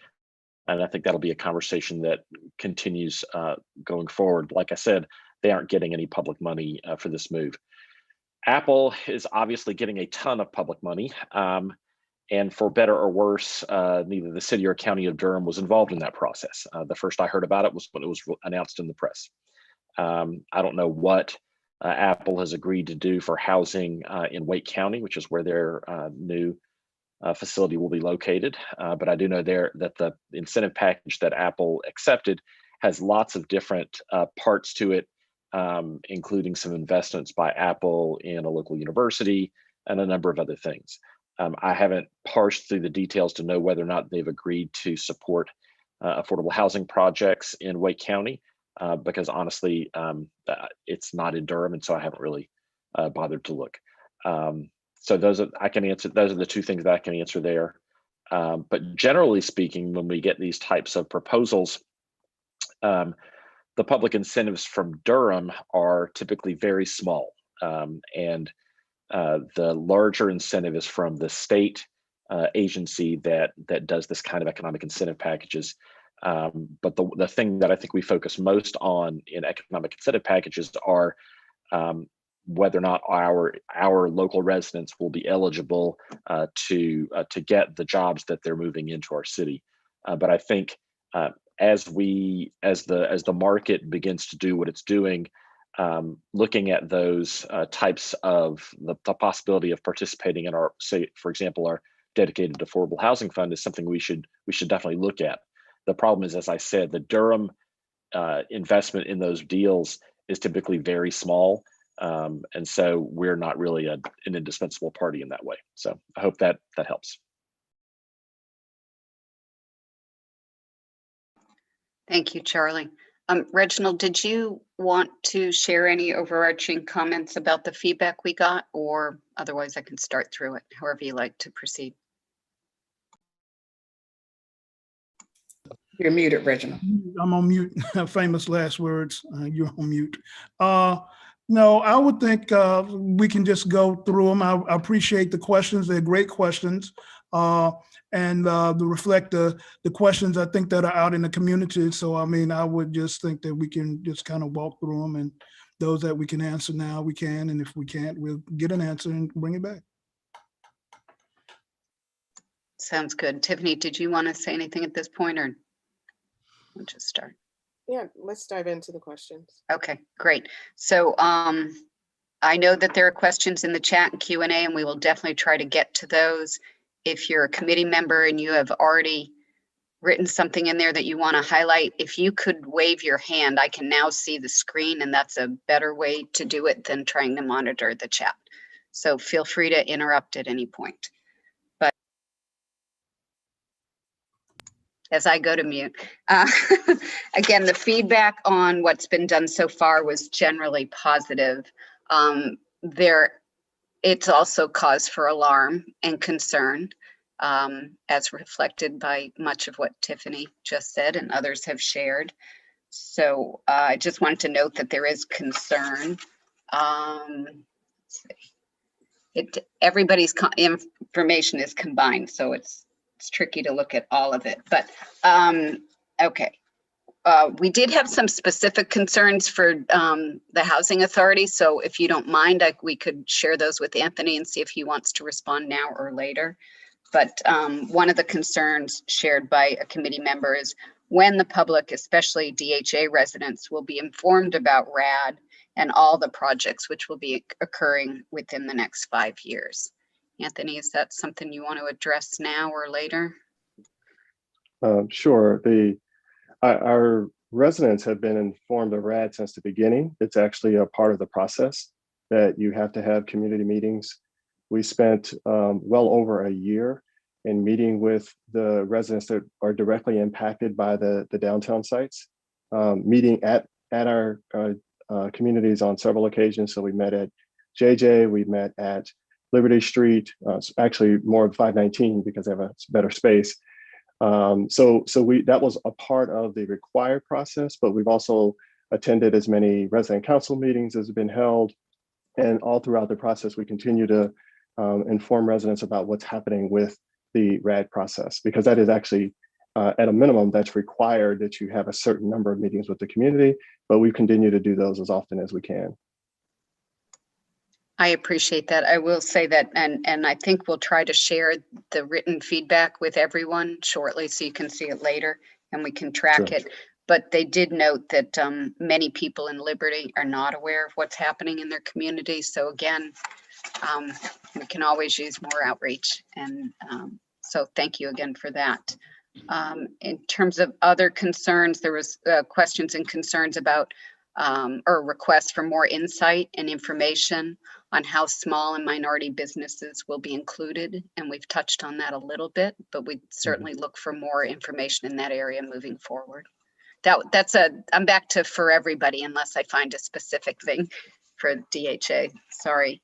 And I think that'll be a conversation that continues going forward. Like I said, they aren't getting any public money for this move. Apple is obviously getting a ton of public money. And for better or worse, neither the city or county of Durham was involved in that process. The first I heard about it was when it was announced in the press. I don't know what Apple has agreed to do for housing in Wake County, which is where their new facility will be located. But I do know that the incentive package that Apple accepted has lots of different parts to it, including some investments by Apple in a local university and a number of other things. I haven't parsed through the details to know whether or not they've agreed to support affordable housing projects in Wake County, because honestly, it's not in Durham, and so I haven't really bothered to look. So those are the two things that I can answer there. But generally speaking, when we get these types of proposals, the public incentives from Durham are typically very small, and the larger incentive is from the state agency that does this kind of economic incentive packages. But the thing that I think we focus most on in economic incentive packages are whether or not our local residents will be eligible to get the jobs that they're moving into our city. But I think as the market begins to do what it's doing, looking at those types of the possibility of participating in our, say, for example, our dedicated affordable housing fund is something we should definitely look at. The problem is, as I said, the Durham investment in those deals is typically very small. And so we're not really an indispensable party in that way. So I hope that helps. Thank you, Charlie. Reginald, did you want to share any overarching comments about the feedback we got, or otherwise I can start through it, however you like to proceed? You're muted, Reginald. I'm on mute. Famous last words. You're on mute. No, I would think we can just go through them. I appreciate the questions. They're great questions. And to reflect the questions I think that are out in the community. So, I mean, I would just think that we can just kind of walk through them, and those that we can answer now, we can. And if we can't, we'll get an answer and bring it back. Sounds good. Tiffany, did you want to say anything at this point, or we'll just start? Yeah, let's dive into the questions. Okay, great. So I know that there are questions in the chat and Q&A, and we will definitely try to get to those. If you're a committee member and you have already written something in there that you want to highlight, if you could wave your hand, I can now see the screen, and that's a better way to do it than trying to monitor the chat. So feel free to interrupt at any point. But as I go to mute, again, the feedback on what's been done so far was generally positive. It's also cause for alarm and concern, as reflected by much of what Tiffany just said and others have shared. So I just wanted to note that there is concern. Let's see. Everybody's information is combined, so it's tricky to look at all of it. But okay. We did have some specific concerns for the Housing Authority. So if you don't mind, we could share those with Anthony and see if he wants to respond now or later. But one of the concerns shared by a committee member is when the public, especially DHA residents, will be informed about RAD and all the projects which will be occurring within the next 5 years. Anthony, is that something you want to address now or later? Sure. Our residents have been informed of RAD since the beginning. It's actually a part of the process that you have to have community meetings. We spent well over a year in meeting with the residents that are directly impacted by the downtown sites, meeting at our communities on several occasions. So we met at JJ, we met at Liberty Street, actually more of 519 because they have a better space. So that was a part of the required process, but we've also attended as many resident council meetings as have been held. And all throughout the process, we continue to inform residents about what's happening with the RAD process, because that is actually at a minimum that's required that you have a certain number of meetings with the community, but we continue to do those as often as we can. I appreciate that. I will say that, and I think we'll try to share the written feedback with everyone shortly so you can see it later and we can track it. But they did note that many people in Liberty are not aware of what's happening in their community. So again, we can always use more outreach. And so thank you again for that. In terms of other concerns, there was questions and concerns about or requests for more insight and information on how small and minority businesses will be included. And we've touched on that a little bit, but we'd certainly look for more information in that area moving forward. I'm back to for everybody unless I find a specific thing for DHA. Sorry.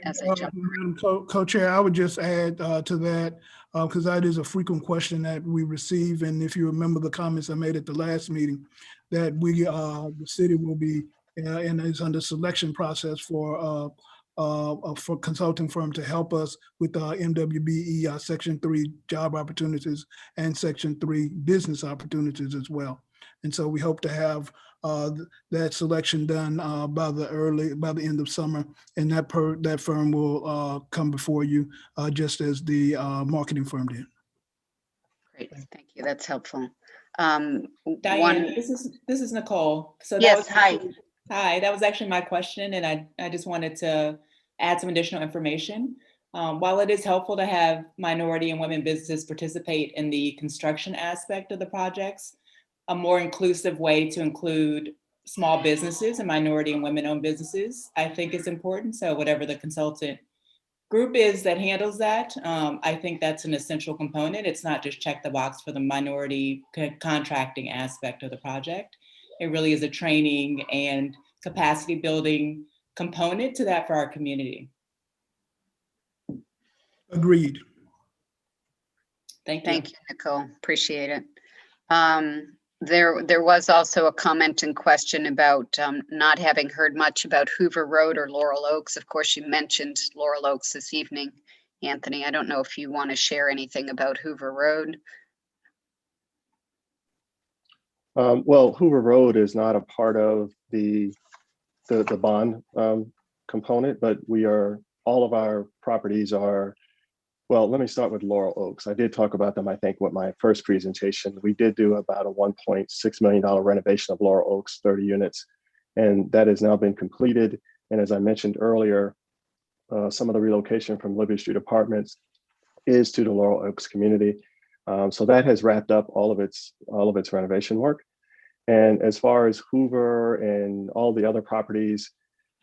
As I jump. Co-chair, I would just add to that, because that is a frequent question that we receive. And if you remember the comments I made at the last meeting, that the city will be and is under selection process for consulting firm to help us with MWBE Section 3 job opportunities and Section 3 business opportunities as well. And so we hope to have that selection done by the end of summer, and that firm will come before you just as the marketing firm did. Great, thank you. That's helpful. Diane, this is Nicole. So that yes, was hi. Hi, that was actually my question, and I just wanted to add some additional information. While it is helpful to have minority and women businesses participate in the construction aspect of the projects, a more inclusive way to include small businesses and minority and women-owned businesses, I think is important. So whatever the consultant group is that handles that, I think that's an essential component. It's not just check the box for the minority contracting aspect of the project. It really is a training and capacity building component to that for our community. Agreed. Thank you. Thank you, Nicole. Appreciate it. There was also a comment and question about not having heard much about Hoover Road or Laurel Oaks. Of course, you mentioned Laurel Oaks this evening, Anthony. I don't know if you want to share anything about Hoover Road. Well, Hoover Road is not a part of the bond component, but all of our properties are, well, let me start with Laurel Oaks. I did talk about them, I think, with my first presentation. We did do about a $1.6 million renovation of Laurel Oaks, 30 units, and that has now been completed. And as I mentioned earlier, some of the relocation from Liberty Street Apartments is to the Laurel Oaks community. So that has wrapped up all of its renovation work. And as far as Hoover and all the other properties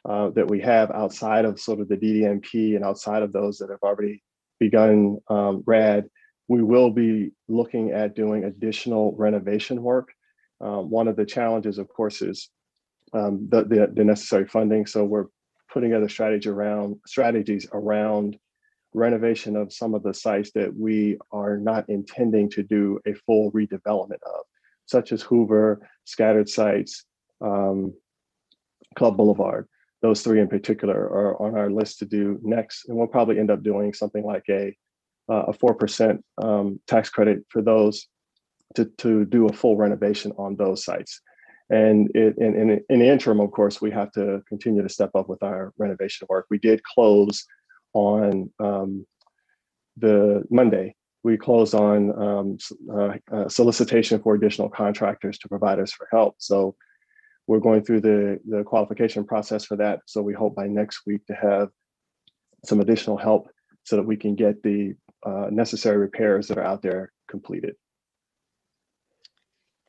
that we have outside of sort of the DDMP and outside of those that have already begun RAD, we will be looking at doing additional renovation work. One of the challenges, of course, is the necessary funding. So we're putting together strategies around renovation of some of the sites that we are not intending to do a full redevelopment of, such as Hoover, scattered sites, Club Boulevard. Those three in particular are on our list to do next. And we'll probably end up doing something like a 4% tax credit for those to do a full renovation on those sites. And in the interim, of course, we have to continue to step up with our renovation work. We did close on the Monday. We closed on solicitation for additional contractors to provide us for help. So we're going through the qualification process for that. So we hope by next week to have some additional help so that we can get the necessary repairs that are out there completed.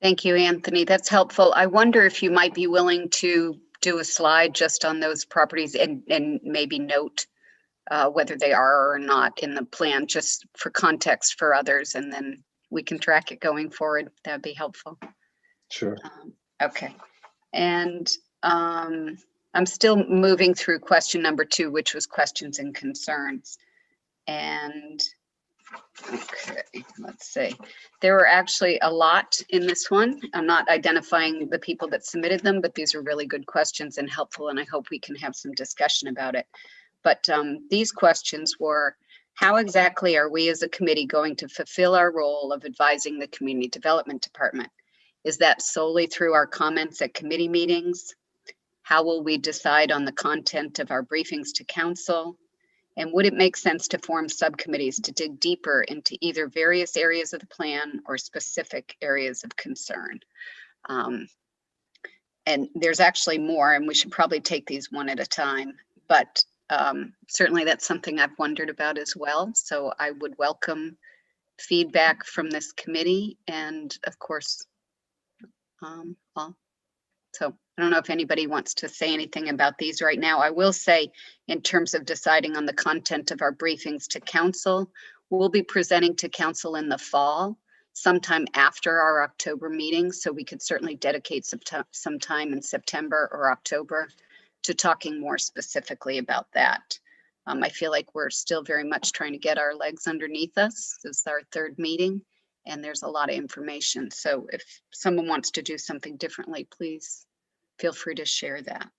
Thank you, Anthony. That's helpful. I wonder if you might be willing to do a slide just on those properties and maybe note whether they are or not in the plan, just for context for others, and then we can track it going forward. That'd be helpful. Sure. Okay. And I'm still moving through question number 2, which was questions and concerns. And okay, let's see. There were actually a lot in this one. I'm not identifying the people that submitted them, but these are really good questions and helpful, and I hope we can have some discussion about it. But these questions were, how exactly are we as a committee going to fulfill our role of advising the Community Development Department? Is that solely through our comments at committee meetings? How will we decide on the content of our briefings to council? And would it make sense to form subcommittees to dig deeper into either various areas of the plan or specific areas of concern? And there's actually more, and we should probably take these one at a time, but certainly that's something I've wondered about as well. So I would welcome feedback from this committee, and of course, so I don't know if anybody wants to say anything about these right now. I will say, in terms of deciding on the content of our briefings to council, we'll be presenting to council in the fall, sometime after our October meeting. So we could certainly dedicate some time in September or October to talking more specifically about that. I feel like we're still very much trying to get our legs underneath us. This is our 3rd meeting, and there's a lot of information. So if someone wants to do something differently, please feel free to share that.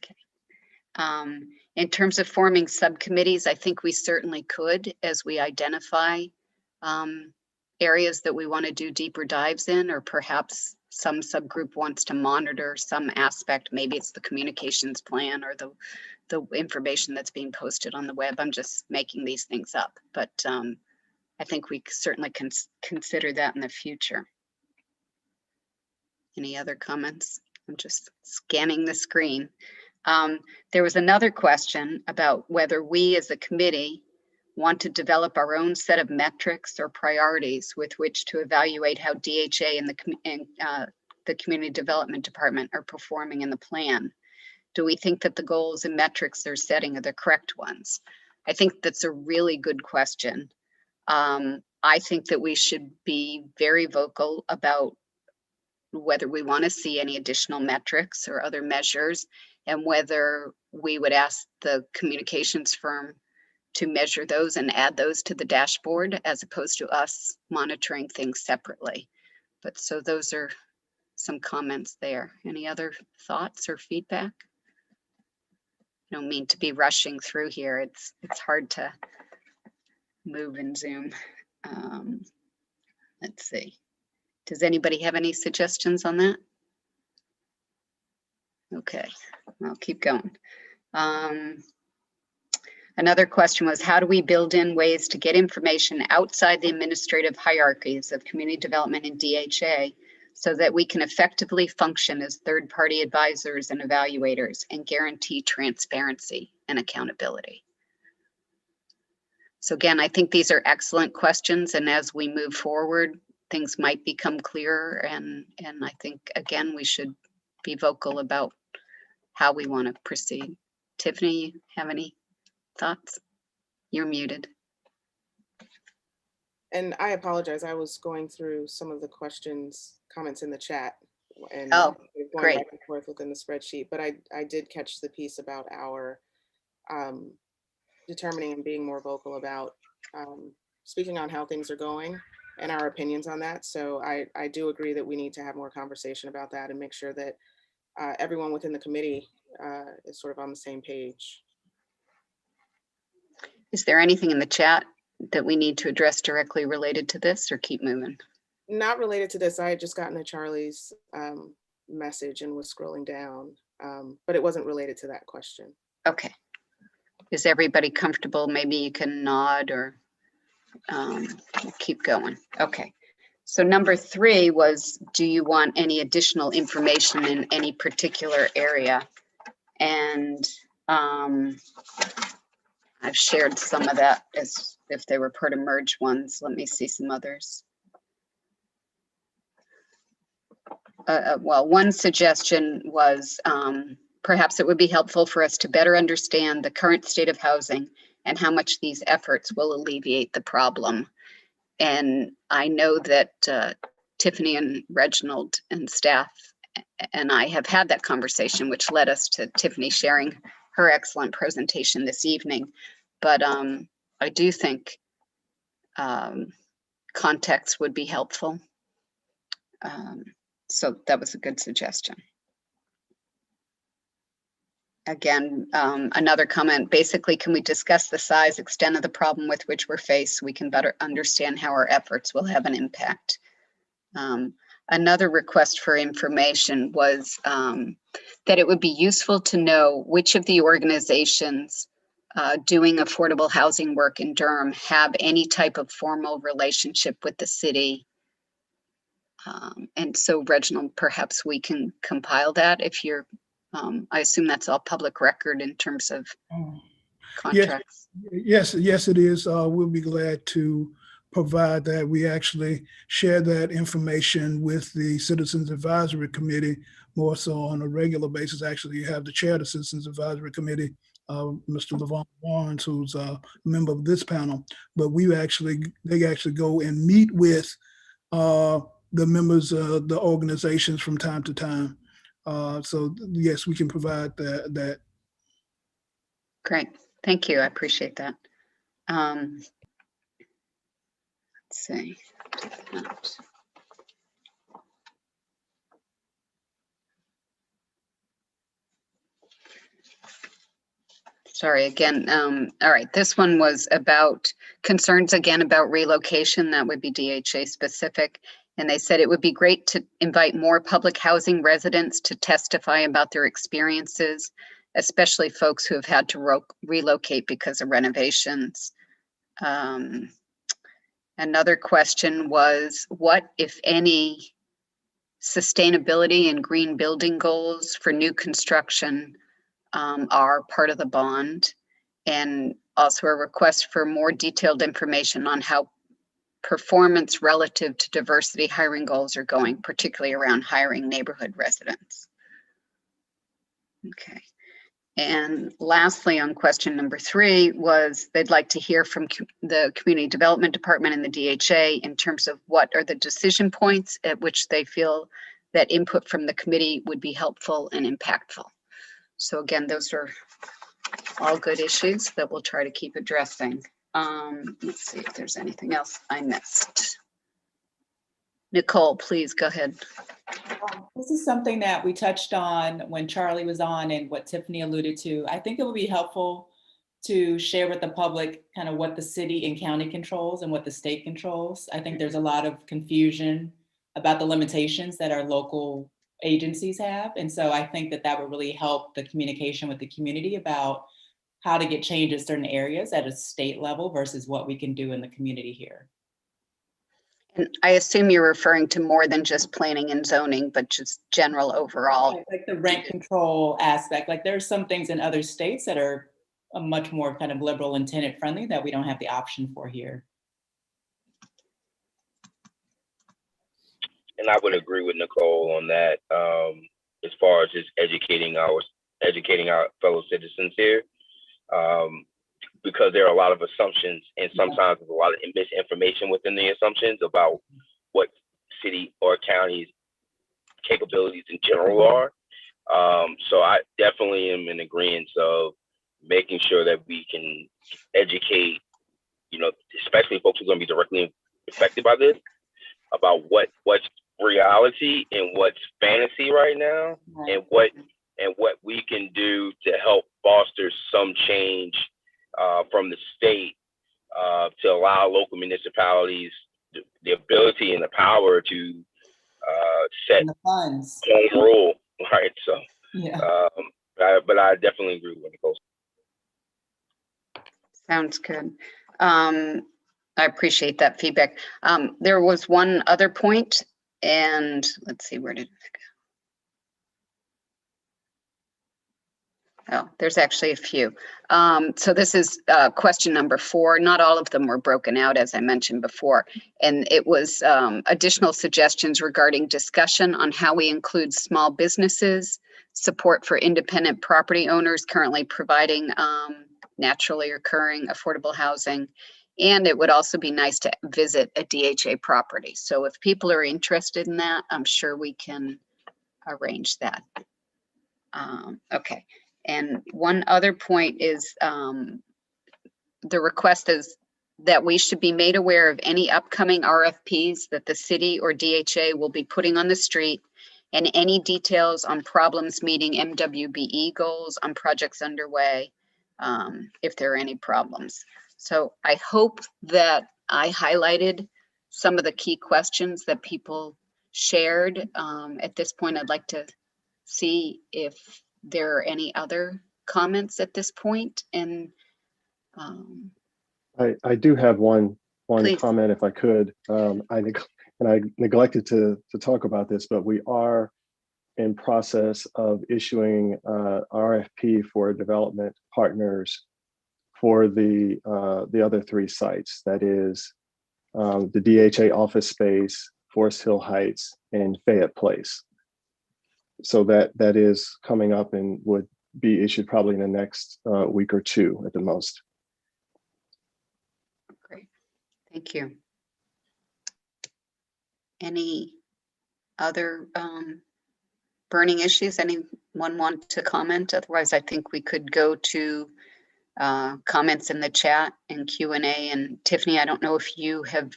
Okay. In terms of forming subcommittees, I think we certainly could, as we identify areas that we want to do deeper dives in, or perhaps some subgroup wants to monitor some aspect. Maybe it's the communications plan or the information that's being posted on the web. I'm just making these things up, but I think we certainly can consider that in the future. Any other comments? I'm just scanning the screen. There was another question about whether we as a committee want to develop our own set of metrics or priorities with which to evaluate how DHA and the Community Development Department are performing in the plan? Do we think that the goals and metrics they're setting are the correct ones? I think that's a really good question. I think that we should be very vocal about whether we want to see any additional metrics or other measures, and whether we would ask the communications firm to measure those and add those to the dashboard, as opposed to us monitoring things separately. But so those are some comments there. Any other thoughts or feedback? I don't mean to be rushing through here. It's hard to move in Zoom. Let's see. Does anybody have any suggestions on that? Okay, I'll keep going. Another question was, how do we build in ways to get information outside the administrative hierarchies of community development and DHA so that we can effectively function as third-party advisors and evaluators and guarantee transparency and accountability? So again, I think these are excellent questions, and as we move forward, things might become clearer, and I think, again, we should be vocal about how we want to proceed. Tiffany, you have any thoughts? You're muted. And I apologize, I was going through some of the comments in the chat, and oh, going great. back and forth within the spreadsheet, but I did catch the piece about our determining and being more vocal about speaking on how things are going and our opinions on that. So I do agree that we need to have more conversation about that and make sure that everyone within the committee is sort of on the same page. Is there anything in the chat that we need to address directly related to this, or keep moving? Not related to this. I had just gotten a Charlie's message and was scrolling down, but it wasn't related to that question. Okay. Is everybody comfortable? Maybe you can nod or keep going. Okay. So number 3 was, do you want any additional information in any particular area? And I've shared some of that as if they were part of merge ones. Let me see some others. Well, one suggestion was perhaps it would be helpful for us to better understand the current state of housing and how much these efforts will alleviate the problem. And I know that Tiffany and Reginald and staff and I have had that conversation, which led us to Tiffany sharing her excellent presentation this evening. But I do think context would be helpful. So that was a good suggestion. Again, another comment, basically, can we discuss the size, extent of the problem with which we're faced so we can better understand how our efforts will have an impact? Another request for information was that it would be useful to know which of the organizations doing affordable housing work in Durham have any type of formal relationship with the city. And so, Reginald, perhaps we can compile that if you're, I assume that's all public record in terms of contracts. Yes, it is. We'll be glad to provide that. We actually share that information with the Citizens Advisory Committee more so on a regular basis. Actually, you have the chair of the Citizens Advisory Committee, Mr. Levon Barnes, who's a member of this panel. But they actually go and meet with the members of the organizations from time to time. So yes, we can provide that. Great, thank you. I appreciate that. Let's see. Sorry, again, all right, this one was about concerns again about relocation. That would be DHA specific. And they said it would be great to invite more public housing residents to testify about their experiences, especially folks who have had to relocate because of renovations. Another question was, what, if any, sustainability and green building goals for new construction are part of the bond? And also a request for more detailed information on how performance relative to diversity hiring goals are going, particularly around hiring neighborhood residents. Okay. And lastly, on question number 3 was they'd like to hear from the Community Development Department and the DHA in terms of what are the decision points at which they feel that input from the committee would be helpful and impactful. So again, those are all good issues that we'll try to keep addressing. Let's see if there's anything else I missed. Nicole, please go ahead. This is something that we touched on when Charlie was on and what Tiffany alluded to. I think it would be helpful to share with the public kind of what the city and county controls and what the state controls. I think there's a lot of confusion about the limitations that our local agencies have. And so I think that that would really help the communication with the community about how to get change in certain areas at a state level versus what we can do in the community here. And I assume you're referring to more than just planning and zoning, but just general overall. Like the rent control aspect, like there's some things in other states that are a much more kind of liberal and tenant friendly that we don't have the option for here. And I would agree with Nicole on that. As far as just educating our fellow citizens here, because there are a lot of assumptions and sometimes there's a lot of misinformation within the assumptions about what city or county's capabilities in general are. So I definitely am in agreement of making sure that we can educate, especially folks who are going to be directly affected by this, about what's reality and what's fantasy right now, and what we can do to help foster some change from the state to allow local municipalities the ability and the power to set home rule, right? So, yeah. But I definitely agree with Nicole. Sounds good. I appreciate that feedback. There was one other point, and let's see, where did it go? Oh, there's actually a few. So this is question number 4. Not all of them were broken out, as I mentioned before. And it was additional suggestions regarding discussion on how we include small businesses, support for independent property owners currently providing naturally occurring affordable housing. And it would also be nice to visit a DHA property. So if people are interested in that, I'm sure we can arrange that. Okay. And one other point is the request is that we should be made aware of any upcoming RFPs that the city or DHA will be putting on the street, and any details on problems meeting MWBE goals on projects underway, if there are any problems. So I hope that I highlighted some of the key questions that people shared. At this point, I'd like to see if there are any other comments at this point. And I do have one Please. comment, if I could. I neglected to talk about this, but we are in process of issuing RFP for development partners for the other 3 sites. That is the DHA office space, Forest Hill Heights, and Fayette Place. So that is coming up and would be issued probably in the next week or 2 at the most. Great, thank you. Any other burning issues? Anyone want to comment? Otherwise, I think we could go to comments in the chat and Q&A. And Tiffany, I don't know if you have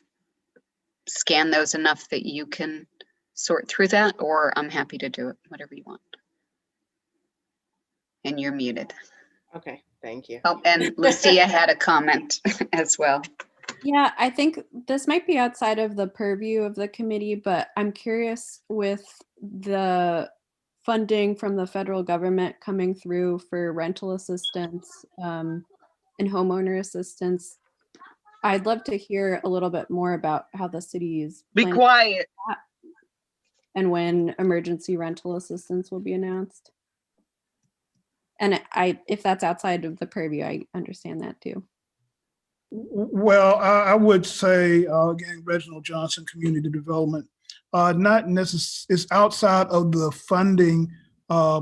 scanned those enough that you can sort through that, or I'm happy to do it, whatever you want. And you're muted. Okay, thank you. Oh, and Lucia had a comment as well. Yeah, I think this might be outside of the purview of the committee, but I'm curious with the funding from the federal government coming through for rental assistance and homeowner assistance. I'd love to hear a little bit more about how the city is Be quiet. And when emergency rental assistance will be announced. And if that's outside of the purview, I understand that too. Well, I would say, again, Reginald Johnson, Community Development, not necessarily, it's outside of the funding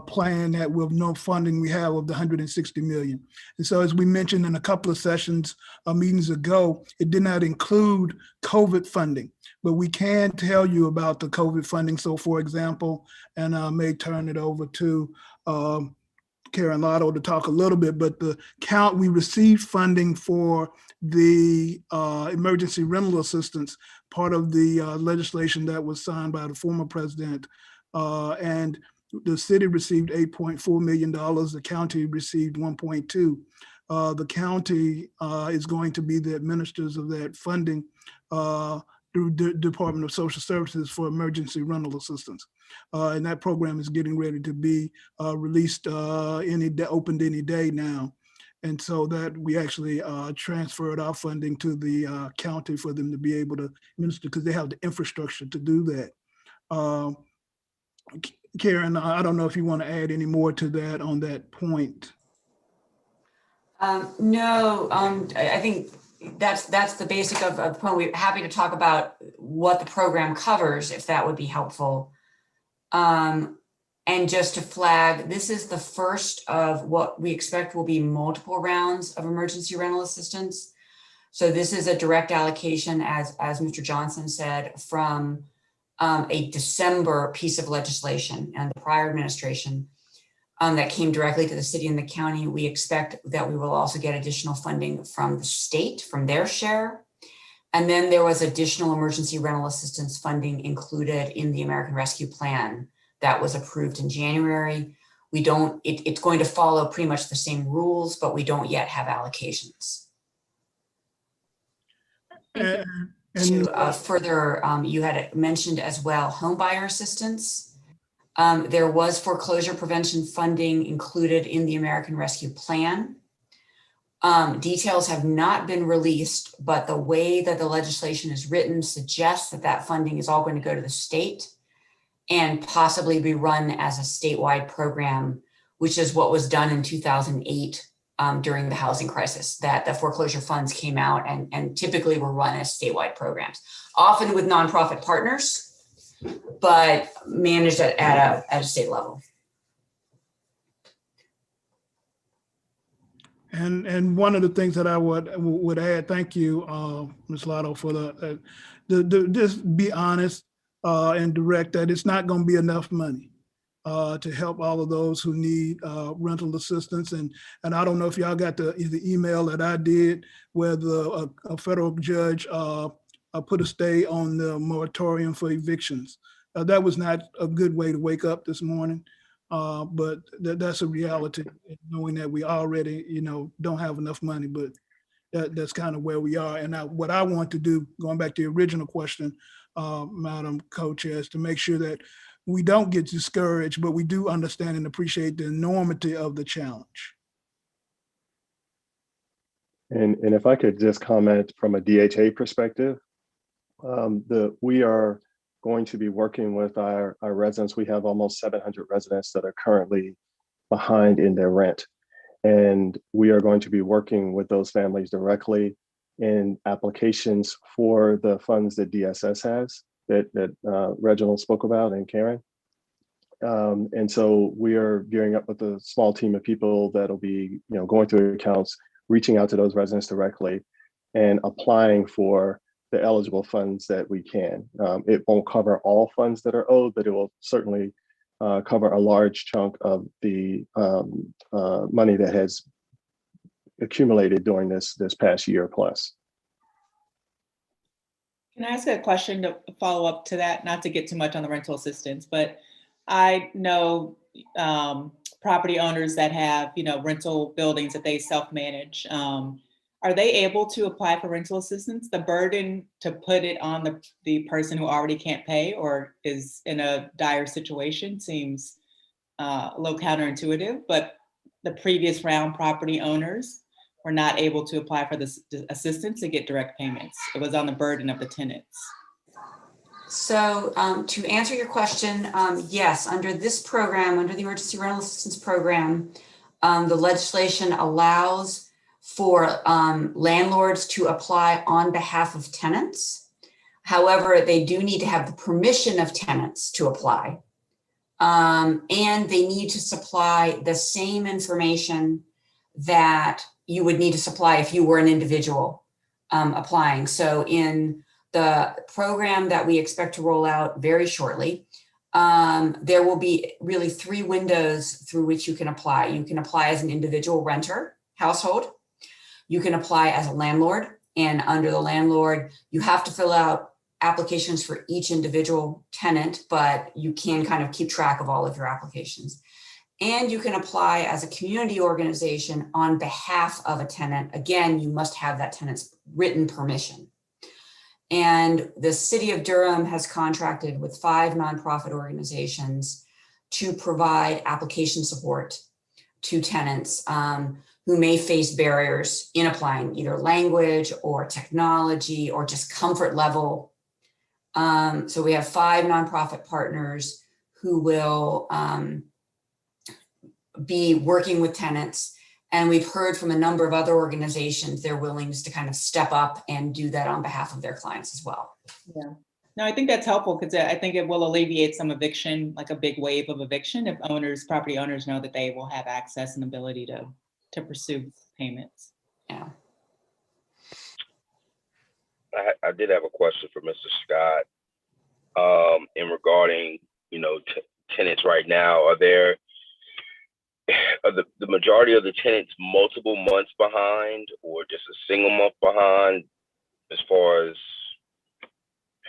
plan that with no funding we have of the 160 million. And so as we mentioned in a couple of sessions, meetings ago, it did not include COVID funding, but we can tell you about the COVID funding. So for example, and I may turn it over to Karen Lotto to talk a little bit, but we received funding for the emergency rental assistance, part of the legislation that was signed by the former president. And the city received $8.4 million. The county received 1.2. The county is going to be the administrators of that funding through the Department of Social Services for emergency rental assistance. And that program is getting ready to be released opened any day now. And so that we actually transferred our funding to the county for them to be able to administer, because they have the infrastructure to do that. Karen, I don't know if you want to add any more to that on that point. No, I think that's the basic of the point. We're happy to talk about what the program covers, if that would be helpful. And just to flag, this is the first of what we expect will be multiple rounds of emergency rental assistance. So this is a direct allocation, as Mr. Johnson said, from a December piece of legislation and the prior administration that came directly to the city and the county. We expect that we will also get additional funding from the state, from their share. And then there was additional emergency rental assistance funding included in the American Rescue Plan that was approved in January. It's going to follow pretty much the same rules, but we don't yet have allocations. Further, you had mentioned as well home buyer assistance. There was foreclosure prevention funding included in the American Rescue Plan. Details have not been released, but the way that the legislation is written suggests that that funding is all going to go to the state and possibly be run as a statewide program, which is what was done in 2008 during the housing crisis, that the foreclosure funds came out and typically were run as statewide programs, often with nonprofit partners, but managed at a state level. And one of the things that I would add, thank you, Ms. Lotto, for just be honest and direct that it's not going to be enough money to help all of those who need rental assistance. And I don't know if y'all got the email that I did where a federal judge put a stay on the moratorium for evictions. That was not a good way to wake up this morning. But that's a reality, knowing that we already, don't have enough money, but that's kind of where we are. And what I want to do, going back to the original question, Madam Co-Chair, is to make sure that we don't get discouraged, but we do understand and appreciate the enormity of the challenge. And if I could just comment from a DHA perspective, we are going to be working with our residents. We have almost 700 residents that are currently behind in their rent. And we are going to be working with those families directly in applications for the funds that DSS has that Reginald spoke about and Karen. And so we are gearing up with a small team of people that'll be going through accounts, reaching out to those residents directly and applying for the eligible funds that we can. It won't cover all funds that are owed, but it will certainly cover a large chunk of the money that has accumulated during this past year plus. Can I ask a question to follow up to that? Not to get too much on the rental assistance, but I know property owners that have, rental buildings that they self-manage. Are they able to apply for rental assistance? The burden to put it on the person who already can't pay or is in a dire situation seems a little counterintuitive, but the previous round property owners were not able to apply for this assistance to get direct payments. It was on the burden of the tenants. So to answer your question, yes, under this program, under the Emergency Rental Assistance Program, The legislation allows for landlords to apply on behalf of tenants. However, they do need to have the permission of tenants to apply. And they need to supply the same information that you would need to supply if you were an individual applying. So in the program that we expect to roll out very shortly, there will be really 3 windows through which you can apply. You can apply as an individual renter household. You can apply as a landlord, and under the landlord, you have to fill out applications for each individual tenant, but you can kind of keep track of all of your applications. And you can apply as a community organization on behalf of a tenant. Again, you must have that tenant's written permission. And the city of Durham has contracted with 5 nonprofit organizations to provide application support to tenants who may face barriers in applying, either language or technology or just comfort level. So we have 5 nonprofit partners who will be working with tenants. And we've heard from a number of other organizations their willingness to kind of step up and do that on behalf of their clients as well. Yeah. No, I think that's helpful because I think it will alleviate some eviction, like a big wave of eviction, if property owners know that they will have access and ability to pursue payments. Yeah. I did have a question for Mr. Scott in regarding, tenants right now. Are the majority of the tenants multiple months behind or just a single month behind as far as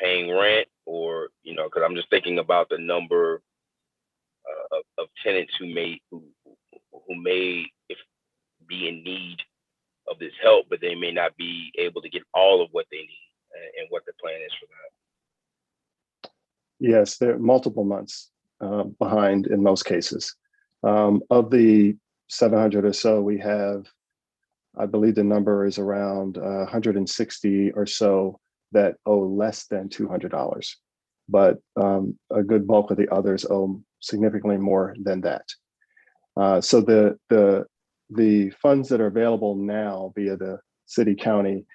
paying rent? Or, because I'm just thinking about the number of tenants who may be in need of this help, but they may not be able to get all of what they need, and what the plan is for that. Yes, they're multiple months behind in most cases. Of the 700 or so, we have, I believe the number is around 160 or so that owe less than $200, but a good bulk of the others owe significantly more than that. So the funds that are available now via the city county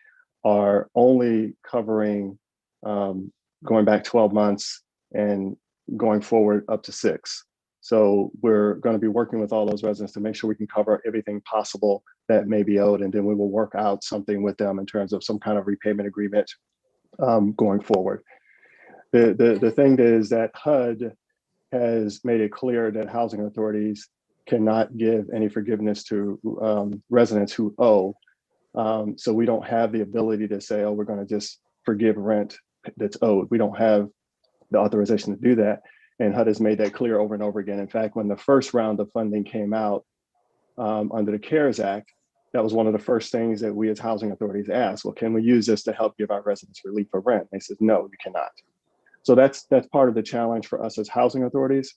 are only covering going back 12 months and going forward up to 6. So we're going to be working with all those residents to make sure we can cover everything possible that may be owed. And then we will work out something with them in terms of some kind of repayment agreement going forward. The thing is that HUD has made it clear that housing authorities cannot give any forgiveness to residents who owe. So we don't have the ability to say, oh, we're going to just forgive rent that's owed. We don't have the authorization to do that. And HUD has made that clear over and over again. In fact, when the first round of funding came out under the CARES Act, that was one of the first things that we as housing authorities asked, well, can we use this to help give our residents relief of rent? And they said, no, you cannot. So that's part of the challenge for us as housing authorities,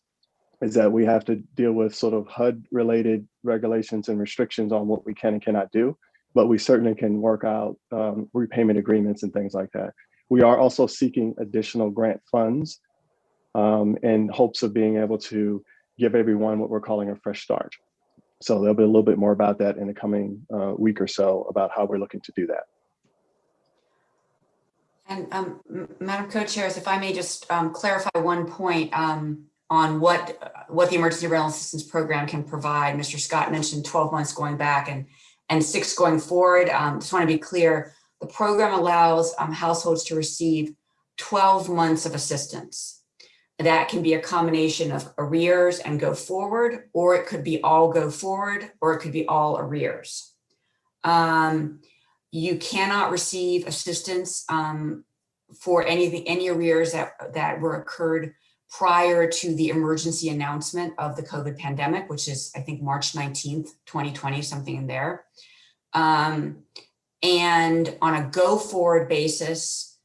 is that we have to deal with sort of HUD related regulations and restrictions on what we can and cannot do, but we certainly can work out repayment agreements and things like that. We are also seeking additional grant funds in hopes of being able to give everyone what we're calling a fresh start. So there'll be a little bit more about that in the coming week or so about how we're looking to do that. And Madam Co-Chairs, if I may just clarify one point on what the Emergency Rental Assistance Program can provide. Mr. Scott mentioned 12 months going back and 6 going forward. Just want to be clear, the program allows households to receive 12 months of assistance. That can be a combination of arrears and go forward, or it could be all go forward, or it could be all arrears. You cannot receive assistance for any arrears that were occurred prior to the emergency announcement of the COVID pandemic, which is, I think, March 19th, 2020, something in there. And on a go forward basis,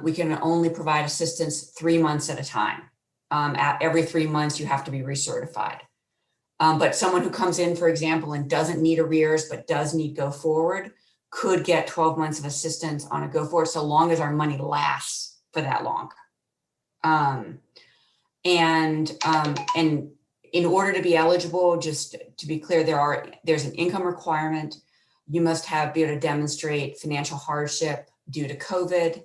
we can only provide assistance 3 months at a time. At every 3 months, you have to be recertified. But someone who comes in, for example, and doesn't need arrears, but does need go forward, could get 12 months of assistance on a go forward, so long as our money lasts for that long. And in order to be eligible, just to be clear, there's an income requirement. You must be able to demonstrate financial hardship due to COVID.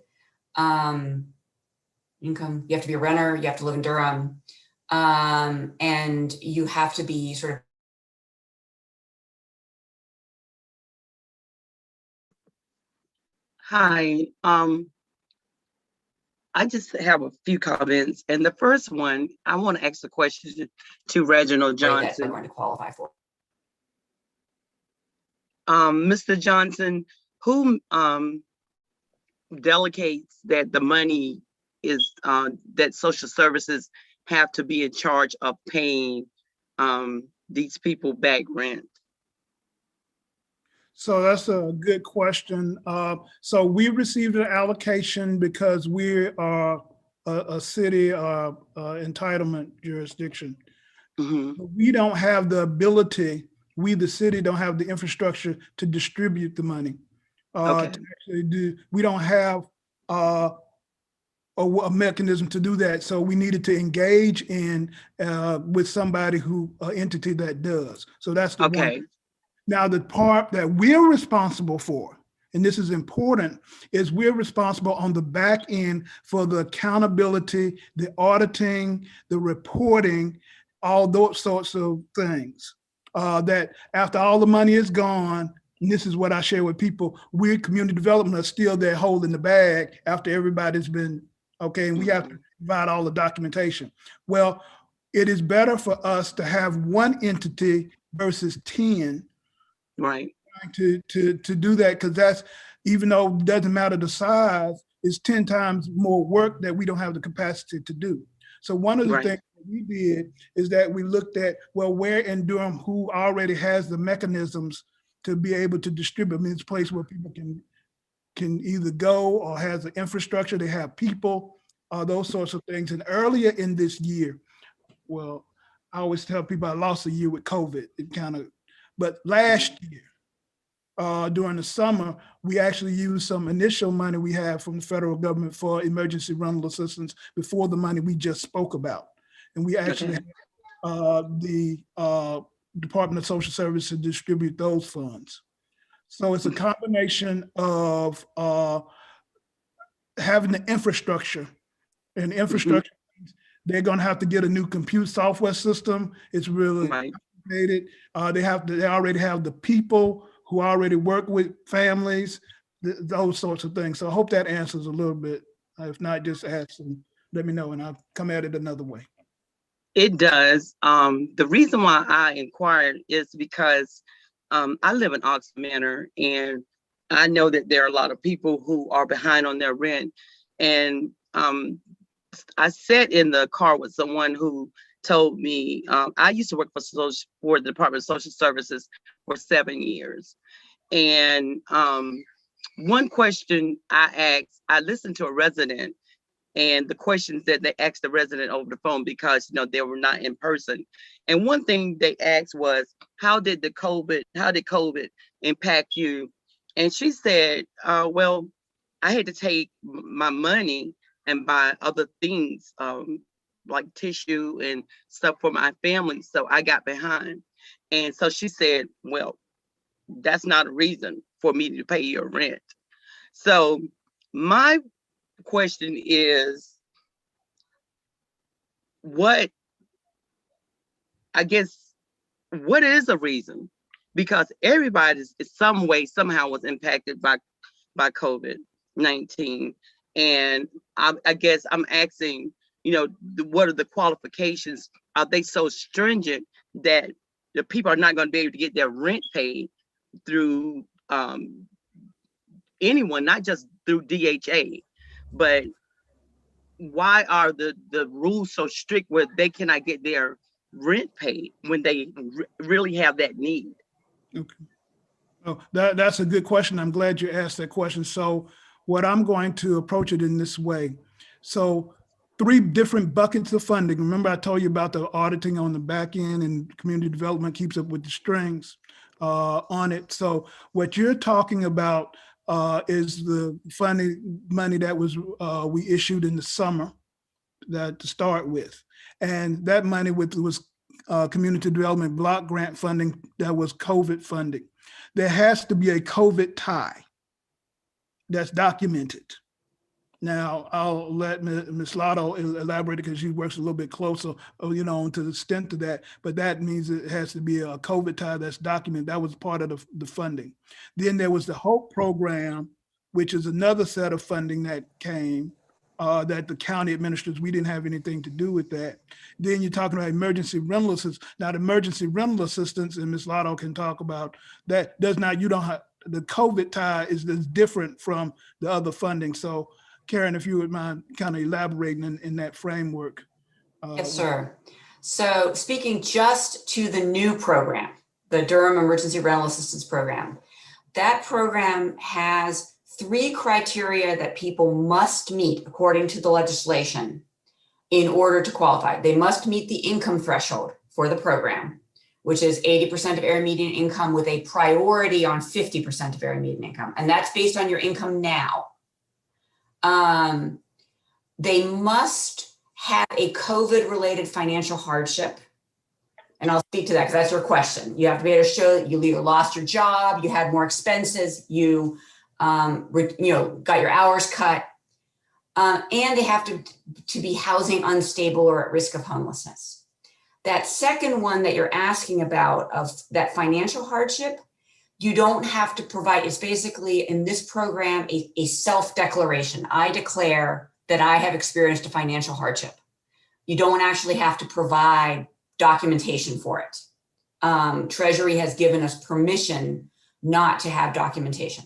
Income, you have to be a renter, you have to live in Durham, and you have to be sort of. Hi, I just have a few comments. And the first one, I want to ask a question to Reginald That they're Johnson. going to qualify for. Mr. Johnson, who delegates that the money is that social services have to be in charge of paying these people back rent? So that's a good question. So we received an allocation because we are a city entitlement jurisdiction. Mm-hmm. We don't have the ability, we the city don't have the infrastructure to distribute the money. Okay. To actually do, we don't have a mechanism to do that. So we needed to engage in with somebody entity that does. So that's the Okay. one. Now, the part that we're responsible for, and this is important, is we're responsible on the back end for the accountability, the auditing, the reporting, all those sorts of things. That after all the money is gone, and this is what I share with people, we community development are still there holding the bag after everybody's been, okay, and we have to provide all the documentation. Well, it is better for us to have one entity versus 10. Right. To do that, because that's, even though it doesn't matter the size, it's 10 times more work that we don't have the capacity to do. So one of the things that we did is that we looked at, well, where in Durham who already has the mechanisms to be able to distribute. I mean, it's a place where people can either go or has the infrastructure, they have people, those sorts of things. And earlier in this year, well, I always tell people I lost a year with COVID. But last year, during the summer, we actually used some initial money we had from the federal government for emergency rental assistance before the money we just spoke about. And we actually had the Department of Social Services distribute those funds. So it's a combination of having the infrastructure, and infrastructure, they're gonna have to get a new compute software system. It's really complicated. They already have the people who already work with families, those sorts of things. So I hope that answers a little bit. If not, just ask and let me know and I'll come at it another way. It does. The reason why I inquired is because I live in Oxford Manor, and I know that there are a lot of people who are behind on their rent. And I sat in the car with someone who told me, I used to work for the Department of Social Services for 7 years. And one question I asked, I listened to a resident and the questions that they asked the resident over the phone, because they were not in person. And one thing they asked was, how did COVID impact you? And she said, well, I had to take my money and buy other things like tissue and stuff for my family. So I got behind. And so she said, well, that's not a reason for me to pay your rent. So my question is, what is a reason? Because everybody in some way, somehow was impacted by COVID-19. And I guess I'm asking, what are the qualifications? Are they so stringent that the people are not going to be able to get their rent paid through anyone, not just through DHA? But why are the rules so strict where they cannot get their rent paid when they really have that need? Okay. Oh, that's a good question. I'm glad you asked that question. So what I'm going to approach it in this way. So 3 different buckets of funding. Remember I told you about the auditing on the back end, and community development keeps up with the strings on it. So what you're talking about is the funding money that was we issued in the summer to start with. And that money was community development block grant funding that was COVID funding. There has to be a COVID tie that's documented. Now, I'll let Ms. Lotto elaborate because she works a little bit closer, you know, to the extent of that, but that means it has to be a COVID tie that's documented. That was part of the funding. Then there was the HOPE program, which is another set of funding that came that the county administers. We didn't have anything to do with that. Then you're talking about emergency rental assistance. Now, the emergency rental assistance, and Ms. Lotto can talk about that, you don't have, the COVID tie is different from the other funding. So Karen, if you would mind kind of elaborating in that framework. Yes, sir. So speaking just to the new program, the Durham Emergency Rental Assistance Program, that program has 3 criteria that people must meet according to the legislation in order to qualify. They must meet the income threshold for the program, which is 80% of area median income with a priority on 50% of area median income. And that's based on your income now. They must have a COVID-related financial hardship. And I'll speak to that because that's your question. You have to be able to show that you either lost your job, you had more expenses, you got your hours cut, and they have to be housing unstable or at risk of homelessness. That second one that you're asking about of that financial hardship, you don't have to provide, it's basically in this program, a self-declaration. I declare that I have experienced a financial hardship. You don't actually have to provide documentation for it. Treasury has given us permission not to have documentation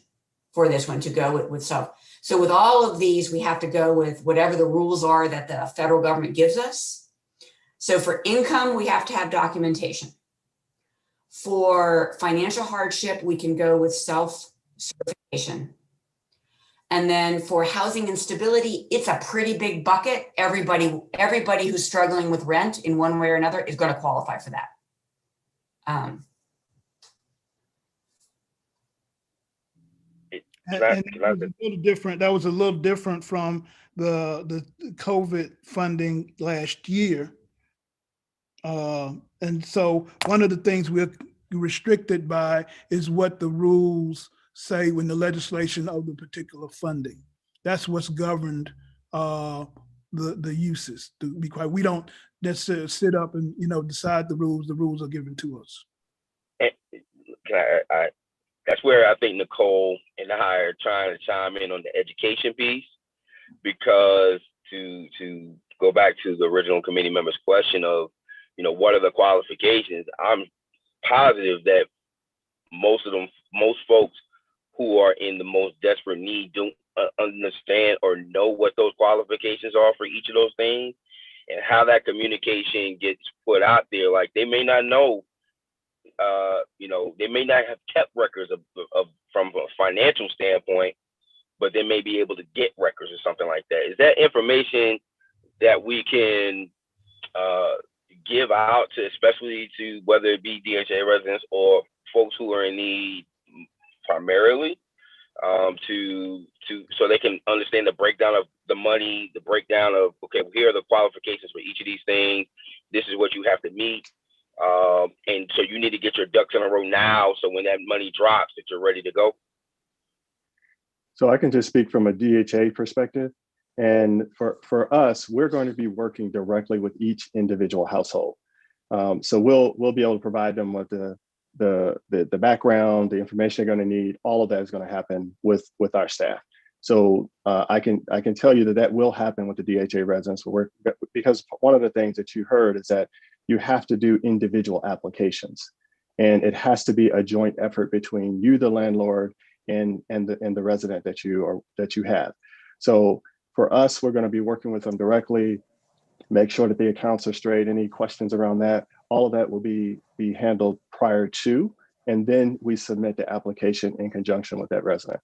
for this one, to go with self. So with all of these, we have to go with whatever the rules are that the federal government gives us. So for income, we have to have documentation. For financial hardship, we can go with self-certification. And then for housing instability, it's a pretty big bucket. Everybody who's struggling with rent in one way or another is going to qualify for that. That was a little different from the COVID funding last year. And so one of the things we're restricted by is what the rules say when the legislation of the particular funding. That's what's governed the uses. To be quiet, we don't necessarily sit up and decide the rules. The rules are given to us. And that's where I think Nicole and I are trying to chime in on the education piece, because to go back to the original committee member's question of, what are the qualifications? I'm positive that most folks who are in the most desperate need don't understand or know what those qualifications are for each of those things, and how that communication gets put out there. Like, they may not know, they may not have kept records of from a financial standpoint, but they may be able to get records or something like that. Is that information that we can give out to, especially to whether it be DHA residents or folks who are in need primarily, so they can understand the breakdown of the money, the breakdown of, okay, here are the qualifications for each of these things. This is what you have to meet. And so you need to get your ducks in a row now, so when that money drops, that you're ready to go. So I can just speak from a DHA perspective. And for us, we're going to be working directly with each individual household. So we'll be able to provide them with the background, the information they're going to need. All of that is going to happen with our staff. So I can tell you that will happen with the DHA residents. Because one of the things that you heard is that you have to do individual applications, and it has to be a joint effort between you, the landlord, and the resident that you have. So for us, we're going to be working with them directly, make sure that the accounts are straight. Any questions around that, all of that will be handled prior to, and then we submit the application in conjunction with that resident.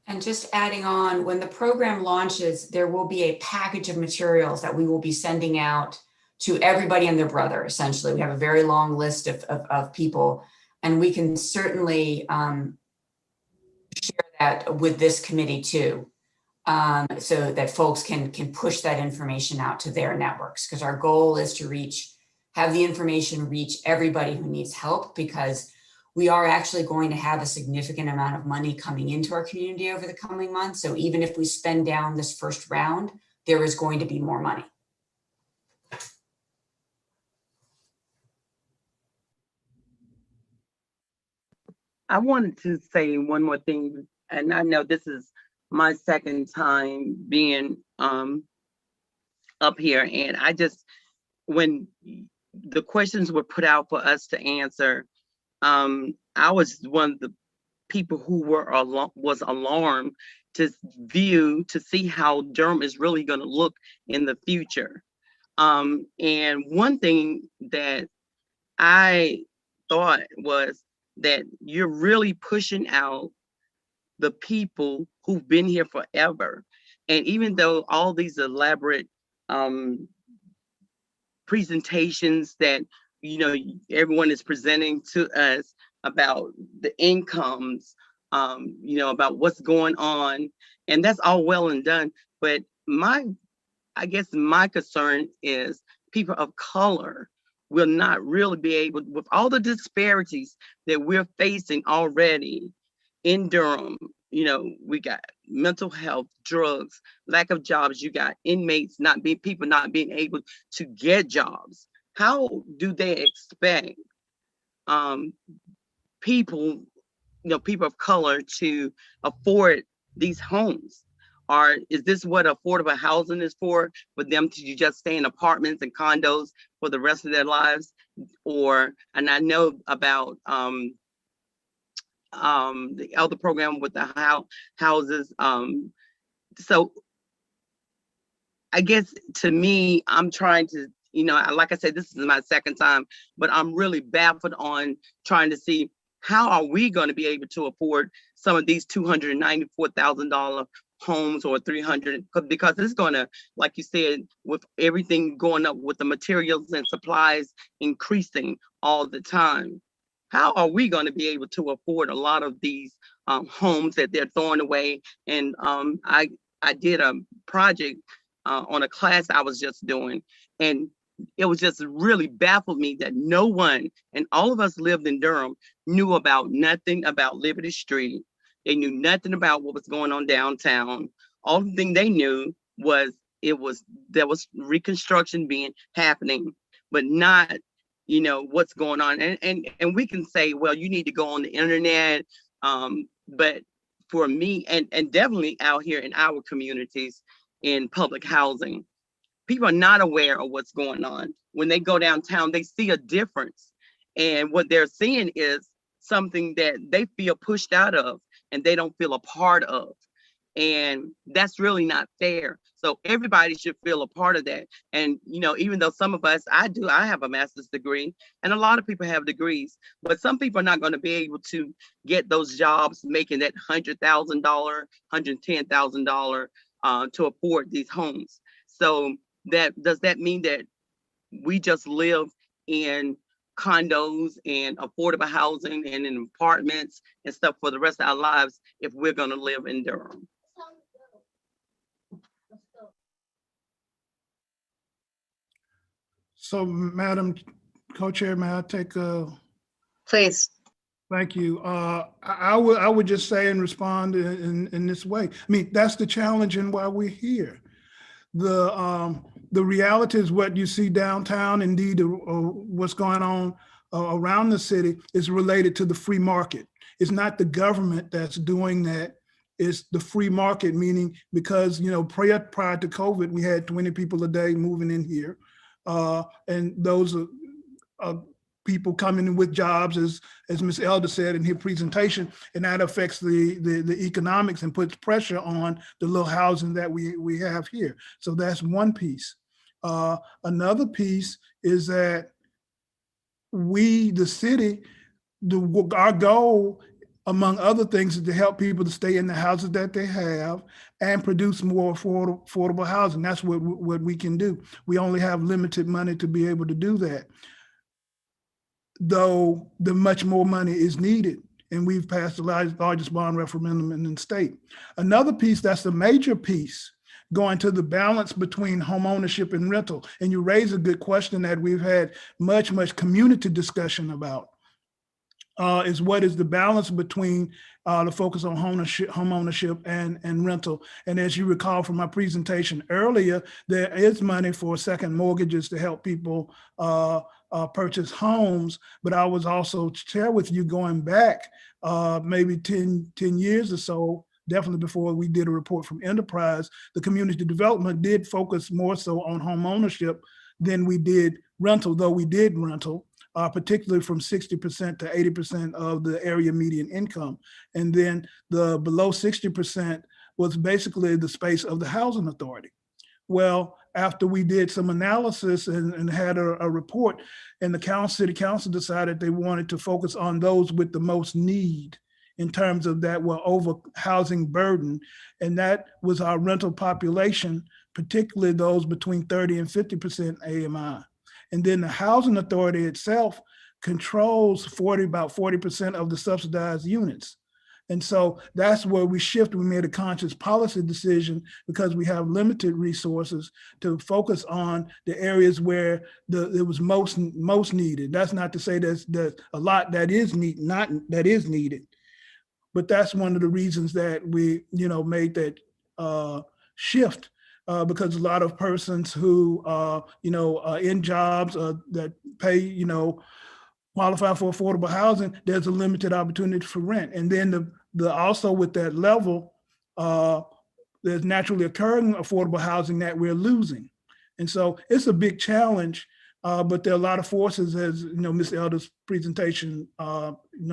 And just adding on, when the program launches, there will be a package of materials that we will be sending out to everybody and their brother. Essentially, we have a very long list of people, and we can certainly share that with this committee too. so that folks can push that information out to their networks, because our goal is to have the information reach everybody who needs help, because we are actually going to have a significant amount of money coming into our community over the coming months. So even if we spend down this first round, there is going to be more money. I wanted to say one more thing, and I know this is my second time being up here, and I just, when the questions were put out for us to answer, I was one of the people who was alarmed to see how Durham is really going to look in the future. And one thing that I thought was that you're really pushing out the people who've been here forever. And even though all these elaborate presentations that everyone is presenting to us about the incomes, about what's going on, and that's all well and done, but I guess my concern is people of color will not really be able, with all the disparities that we're facing already in Durham. We got mental health, drugs, lack of jobs. You got inmates people not being able to get jobs. How do they expect people of color to afford these homes? Or is this what affordable housing is for them to just stay in apartments and condos for the rest of their lives? And I know about the other program with the houses. So I guess to me, I'm trying to, like I said, this is my second time, but I'm really baffled on trying to see how are we going to be able to afford some of these $294,000 homes or 300, because it's going to, like you said, with everything going up with the materials and supplies increasing all the time. How are we going to be able to afford a lot of these homes that they're throwing away? And I did a project on a class I was just doing, and it was just really baffled me that no one, and all of us lived in Durham, knew about nothing about Liberty Street. They knew nothing about what was going on downtown. All the thing they knew was there was reconstruction happening, but not what's going on. And we can say, well, you need to go on the internet, but for me, and definitely out here in our communities in public housing, people are not aware of what's going on. When they go downtown, they see a difference, and what they're seeing is something that they feel pushed out of and they don't feel a part of. And that's really not fair. So everybody should feel a part of that. And, even though some of us, I have a master's degree, and a lot of people have degrees, but some people are not going to be able to get those jobs making that $100,000, $110,000 to afford these homes. So does that mean that we just live in condos and affordable housing and in apartments and stuff for the rest of our lives if we're going to live in Durham? So, Madam Co-Chair, may I take Please. Thank you. I would just say and respond in this way. I mean, that's the challenge and why we're here. The reality is what you see downtown, indeed, what's going on around the city is related to the free market. It's not the government that's doing that. It's the free market, meaning because, prior to COVID, we had 20 people a day moving in here. And those are people coming in with jobs, as Ms. Elder said in her presentation, and that affects the economics and puts pressure on the little housing that we have here. So that's one piece. Another piece is that we, the city, our goal, among other things, is to help people to stay in the houses that they have and produce more affordable housing. That's what we can do. We only have limited money to be able to do that, though the much more money is needed And we've passed the largest bond referendum in the state. Another piece that's the major piece going to the balance between home ownership and rental. And you raise a good question that we've had much community discussion about. Is what is the balance between the focus on home ownership and rental. And as you recall from my presentation earlier, there is money for second mortgages to help people purchase homes. But I was also share with you going back maybe 10 years or so, definitely before we did a report from Enterprise, the community development did focus more so on home ownership than we did rental, though we did rental. Particularly from 60% to 80% of the area median income. And then the below 60% was basically the space of the housing authority. Well, after we did some analysis and had a report, and the city council decided they wanted to focus on those with the most need in terms of that were over housing burden. And that was our rental population, particularly those between 30 and 50% AMI. And then the housing authority itself controls about 40% of the subsidized units. And so that's where we shifted. We made a conscious policy decision because we have limited resources to focus on the areas where it was most needed. That's not to say there's a lot that is needed, but that's one of the reasons that we made that shift. Because a lot of persons who are in jobs that pay, qualify for affordable housing, there's a limited opportunity for rent. And then also with that level, there's naturally occurring affordable housing that we're losing. And so it's a big challenge, but there are a lot of forces, as Ms. Elder's presentation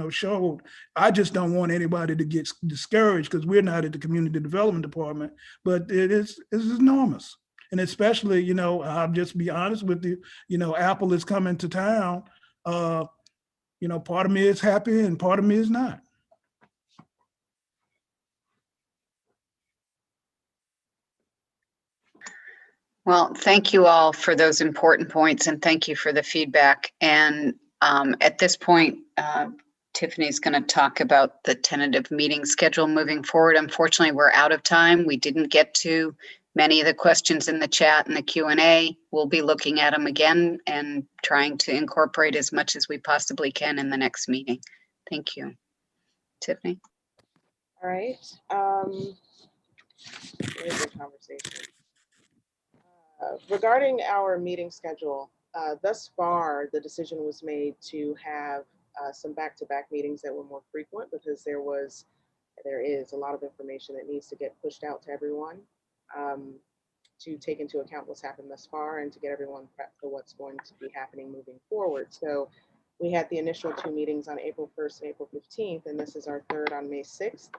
showed. I just don't want anybody to get discouraged because we're not at the community development department, but it's enormous. And especially, I'll just be honest with you, Apple is coming to town. Part of me is happy and part of me is not. Well, thank you all for those important points and thank you for the feedback. And at this point, Tiffany's going to talk about the tentative meeting schedule moving forward. Unfortunately, we're out of time. We didn't get to many of the questions in the chat and the Q&A. We'll be looking at them again and trying to incorporate as much as we possibly can in the next meeting. Thank you. Tiffany? All right. Here's the conversation. Regarding our meeting schedule, thus far, the decision was made to have some back-to-back meetings that were more frequent because there is a lot of information that needs to get pushed out to everyone to take into account what's happened thus far and to get everyone prepped for what's going to be happening moving forward. So we had the initial 2 meetings on April 1st and April 15th, and this is our 3rd on May 6th.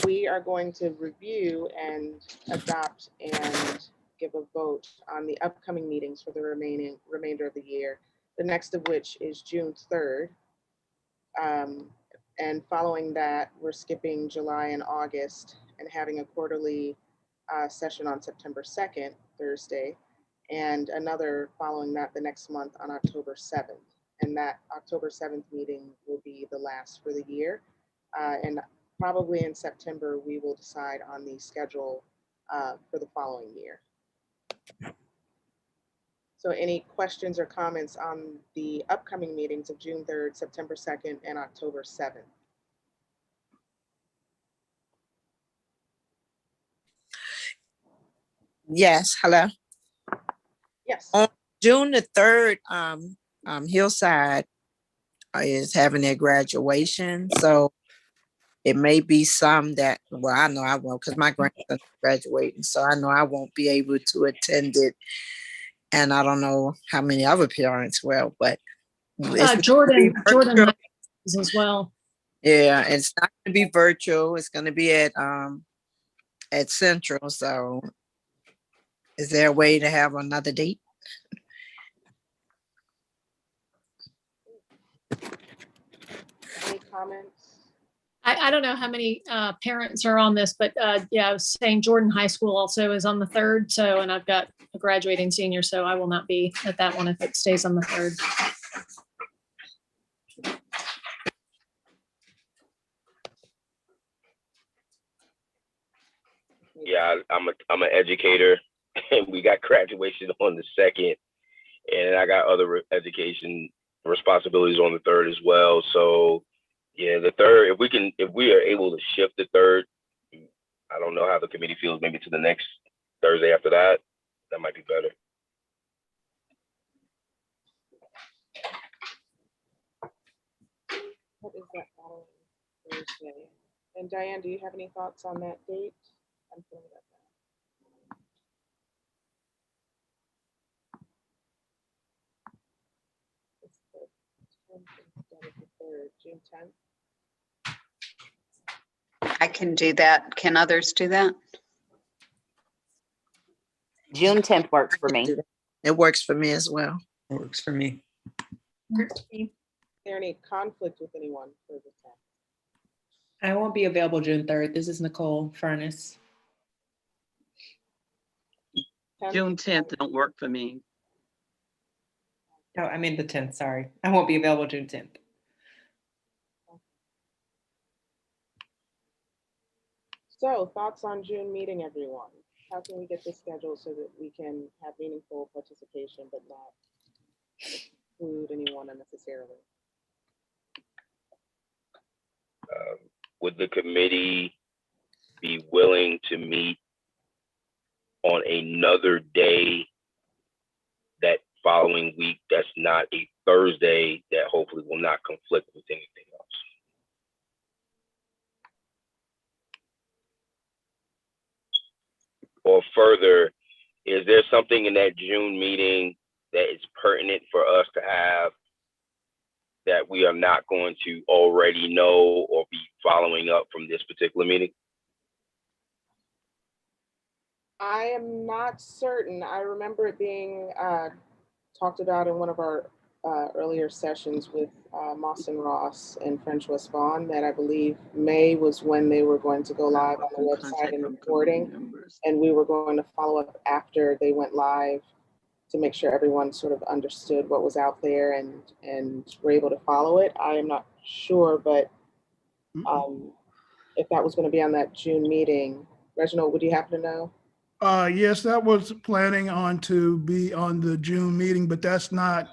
We are going to review and adopt and give a vote on the upcoming meetings for the remainder of the year, the next of which is June 3rd. And following that, we're skipping July and August and having a quarterly session on September 2nd, Thursday, and another following that the next month on October 7th. And that October 7th meeting will be the last for the year. And probably in September, we will decide on the schedule for the following year. So any questions or comments on the upcoming meetings of June 3rd, September 2nd, and October 7th? Yes, hello. Yes. On June the 3rd, Hillside is having their graduation. So it may be some that, well, I know I won't because my grandson's graduating. So I know I won't be able to attend it. And I don't know how many other parents will, but Jordan as well. Yeah, it's not going to be virtual. It's going to be at Central. So is there a way to have another date? Any comments? I don't know how many parents are on this, but yeah, I was saying Jordan High School also is on the 3rd. So, and I've got a graduating senior, so I will not be at that one if it stays on the 3rd. I'm an educator, and we got graduation on the 2nd, and I got other education responsibilities on the 3rd as well. So yeah, the 3rd, if we are able to shift the 3rd, I don't know how the committee feels, maybe to the next Thursday after that, that might be better. What is that following Thursday? And Diane, do you have any thoughts on that date? I'm pulling it up now. It's the 10th instead of the 3rd, June 10th. I can do that. Can others do that? June 10th works for me. It works for me as well. It works for me. Is there any conflict with anyone for the 10th? I won't be available June 3rd. This is Nicole Furnace. June 10th don't work for me. Oh, I mean the 10th, sorry. I won't be available June 10th. So thoughts on June meeting, everyone? How can we get this scheduled so that we can have meaningful participation but not exclude anyone unnecessarily? Would the committee be willing to meet on another day that following week that's not a Thursday, that hopefully will not conflict with anything else? Or further, is there something in that June meeting that is pertinent for us to have that we are not going to already know or be following up from this particular meeting? I am not certain. I remember it being talked about in one of our earlier sessions with Moss and Ross and French West Vaughn, that I believe May was when they were going to go live on the website and recording, and we were going to follow up after they went live to make sure everyone sort of understood what was out there and were able to follow it. I am not sure, but if that was going to be on that June meeting, Reginald, would you happen to know? Yes, that was planning on to be on the June meeting, but that's not,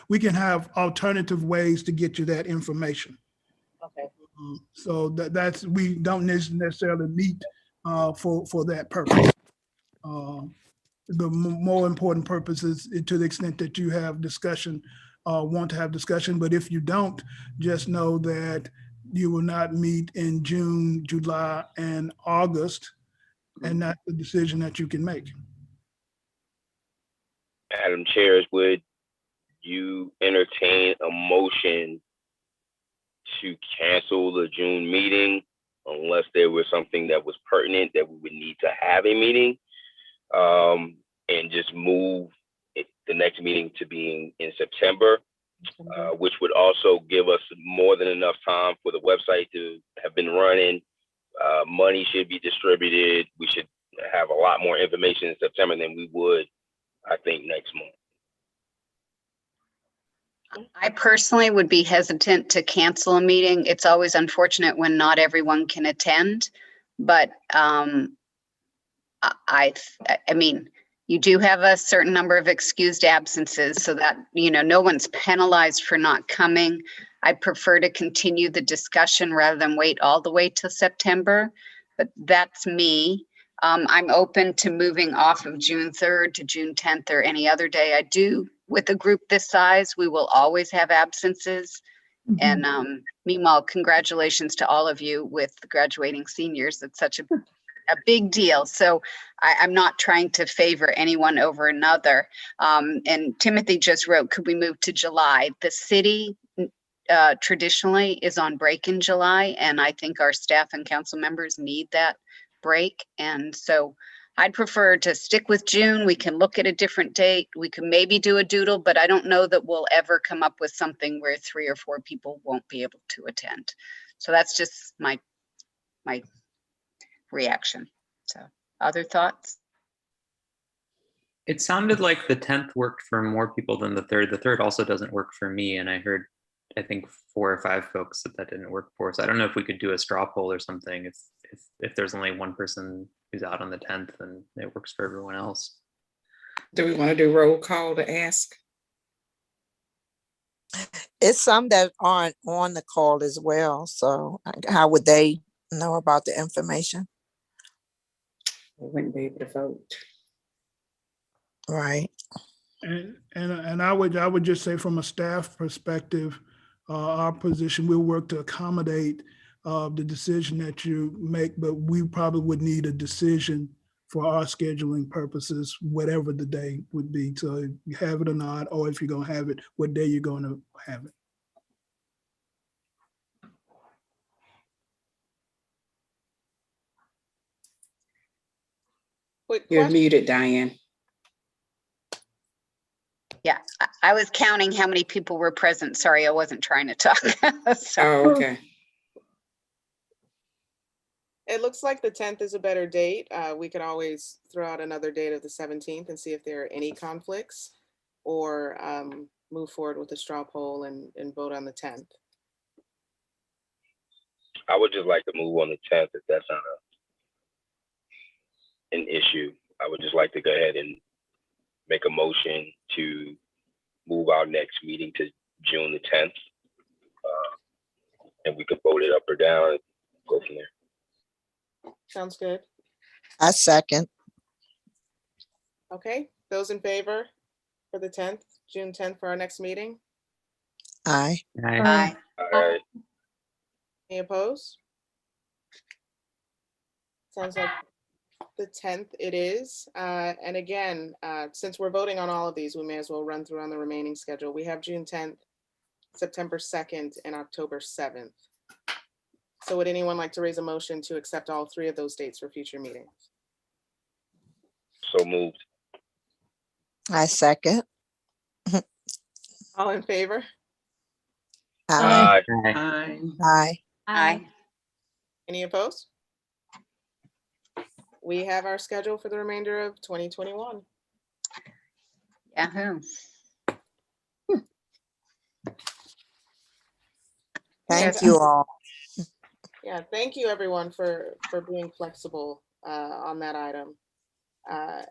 we can have alternative ways to get you that information. Okay. So that's, we don't necessarily meet for that purpose. The more important purpose is to the extent that you have discussion, want to have discussion, but if you don't, just know that you will not meet in June, July, and August, and that's the decision that you can make. Madam Chairs, would you entertain a motion to cancel the June meeting unless there was something that was pertinent that we would need to have a meeting, and just move the next meeting to being in September, which would also give us more than enough time for the website to have been running. Money should be distributed. We should have a lot more information in September than we would, I think, next month. I personally would be hesitant to cancel a meeting. It's always unfortunate when not everyone can attend, but I mean, you do have a certain number of excused absences so that, you know, no one's penalized for not coming. I prefer to continue the discussion rather than wait all the way till September, but that's me. I'm open to moving off of June 3rd to June 10th or any other day. I do, with a group this size, we will always have absences. And meanwhile, congratulations to all of you with the graduating seniors. It's such a big deal. So I'm not trying to favor anyone over another. And Timothy just wrote, could we move to July? The city traditionally is on break in July, and I think our staff and council members need that break. And so I'd prefer to stick with June. We can look at a different date. We can maybe do a doodle, but I don't know that we'll ever come up with something where 3 or 4 people won't be able to attend. So that's just my reaction. So other thoughts? It sounded like the 10th worked for more people than the 3rd. The 3rd also doesn't work for me. And I heard, I think 4 or 5 folks that didn't work for us. I don't know if we could do a straw poll or something if there's only one person who's out on the 10th, and it works for everyone else. Do we want to do roll call to ask? It's some that aren't on the call as well. So how would they know about the information? We wouldn't be able to vote. Right. And I would just say from a staff perspective, our position, we'll work to accommodate the decision that you make, but we probably would need a decision for our scheduling purposes, whatever the day would be. So if you have it or not, or if you're gonna have it, what day you're gonna have it. You're muted, Diane. Yeah, I was counting how many people were present. Sorry, I wasn't trying to talk. Oh, okay. It looks like the 10th is a better date. We could always throw out another date of the 17th and see if there are any conflicts, or move forward with a straw poll and vote on the 10th. I would just like to move on the 10th if that's not an issue. I would just like to go ahead and make a motion to move our next meeting to June the 10th. And we could vote it up or down and go from there. Sounds good. I second. Okay, those in favor for the 10th, June 10th for our next meeting? Aye. Aye. Aye. Any opposed? Sounds like the 10th it is. And again, since we're voting on all of these, we may as well run through on the remaining schedule. We have June 10th, September 2nd, and October 7th. So would anyone like to raise a motion to accept all three of those dates for future meetings? So moved. I second. All in favor? Aye. Aye. Aye. Aye. Any opposed? We have our schedule for the remainder of 2021. Yahoo. Thank you all. Yeah, thank you everyone for being flexible on that item.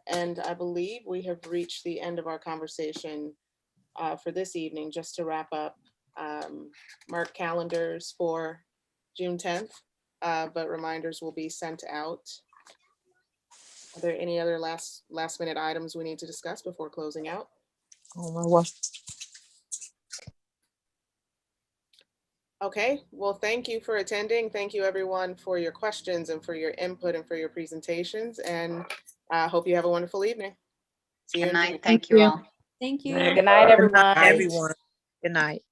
And I believe we have reached the end of our conversation for this evening. Just to wrap up, mark calendars for June 10th, but reminders will be sent out. Are there any other last minute items we need to discuss before closing out? Oh, my what? Okay, well, thank you for attending. Thank you everyone for your questions and for your input and for your presentations, and I hope you have a wonderful evening. See you. Good in night. June. Thank you all. Thank you. Good night, everyone. Everyone. Good night.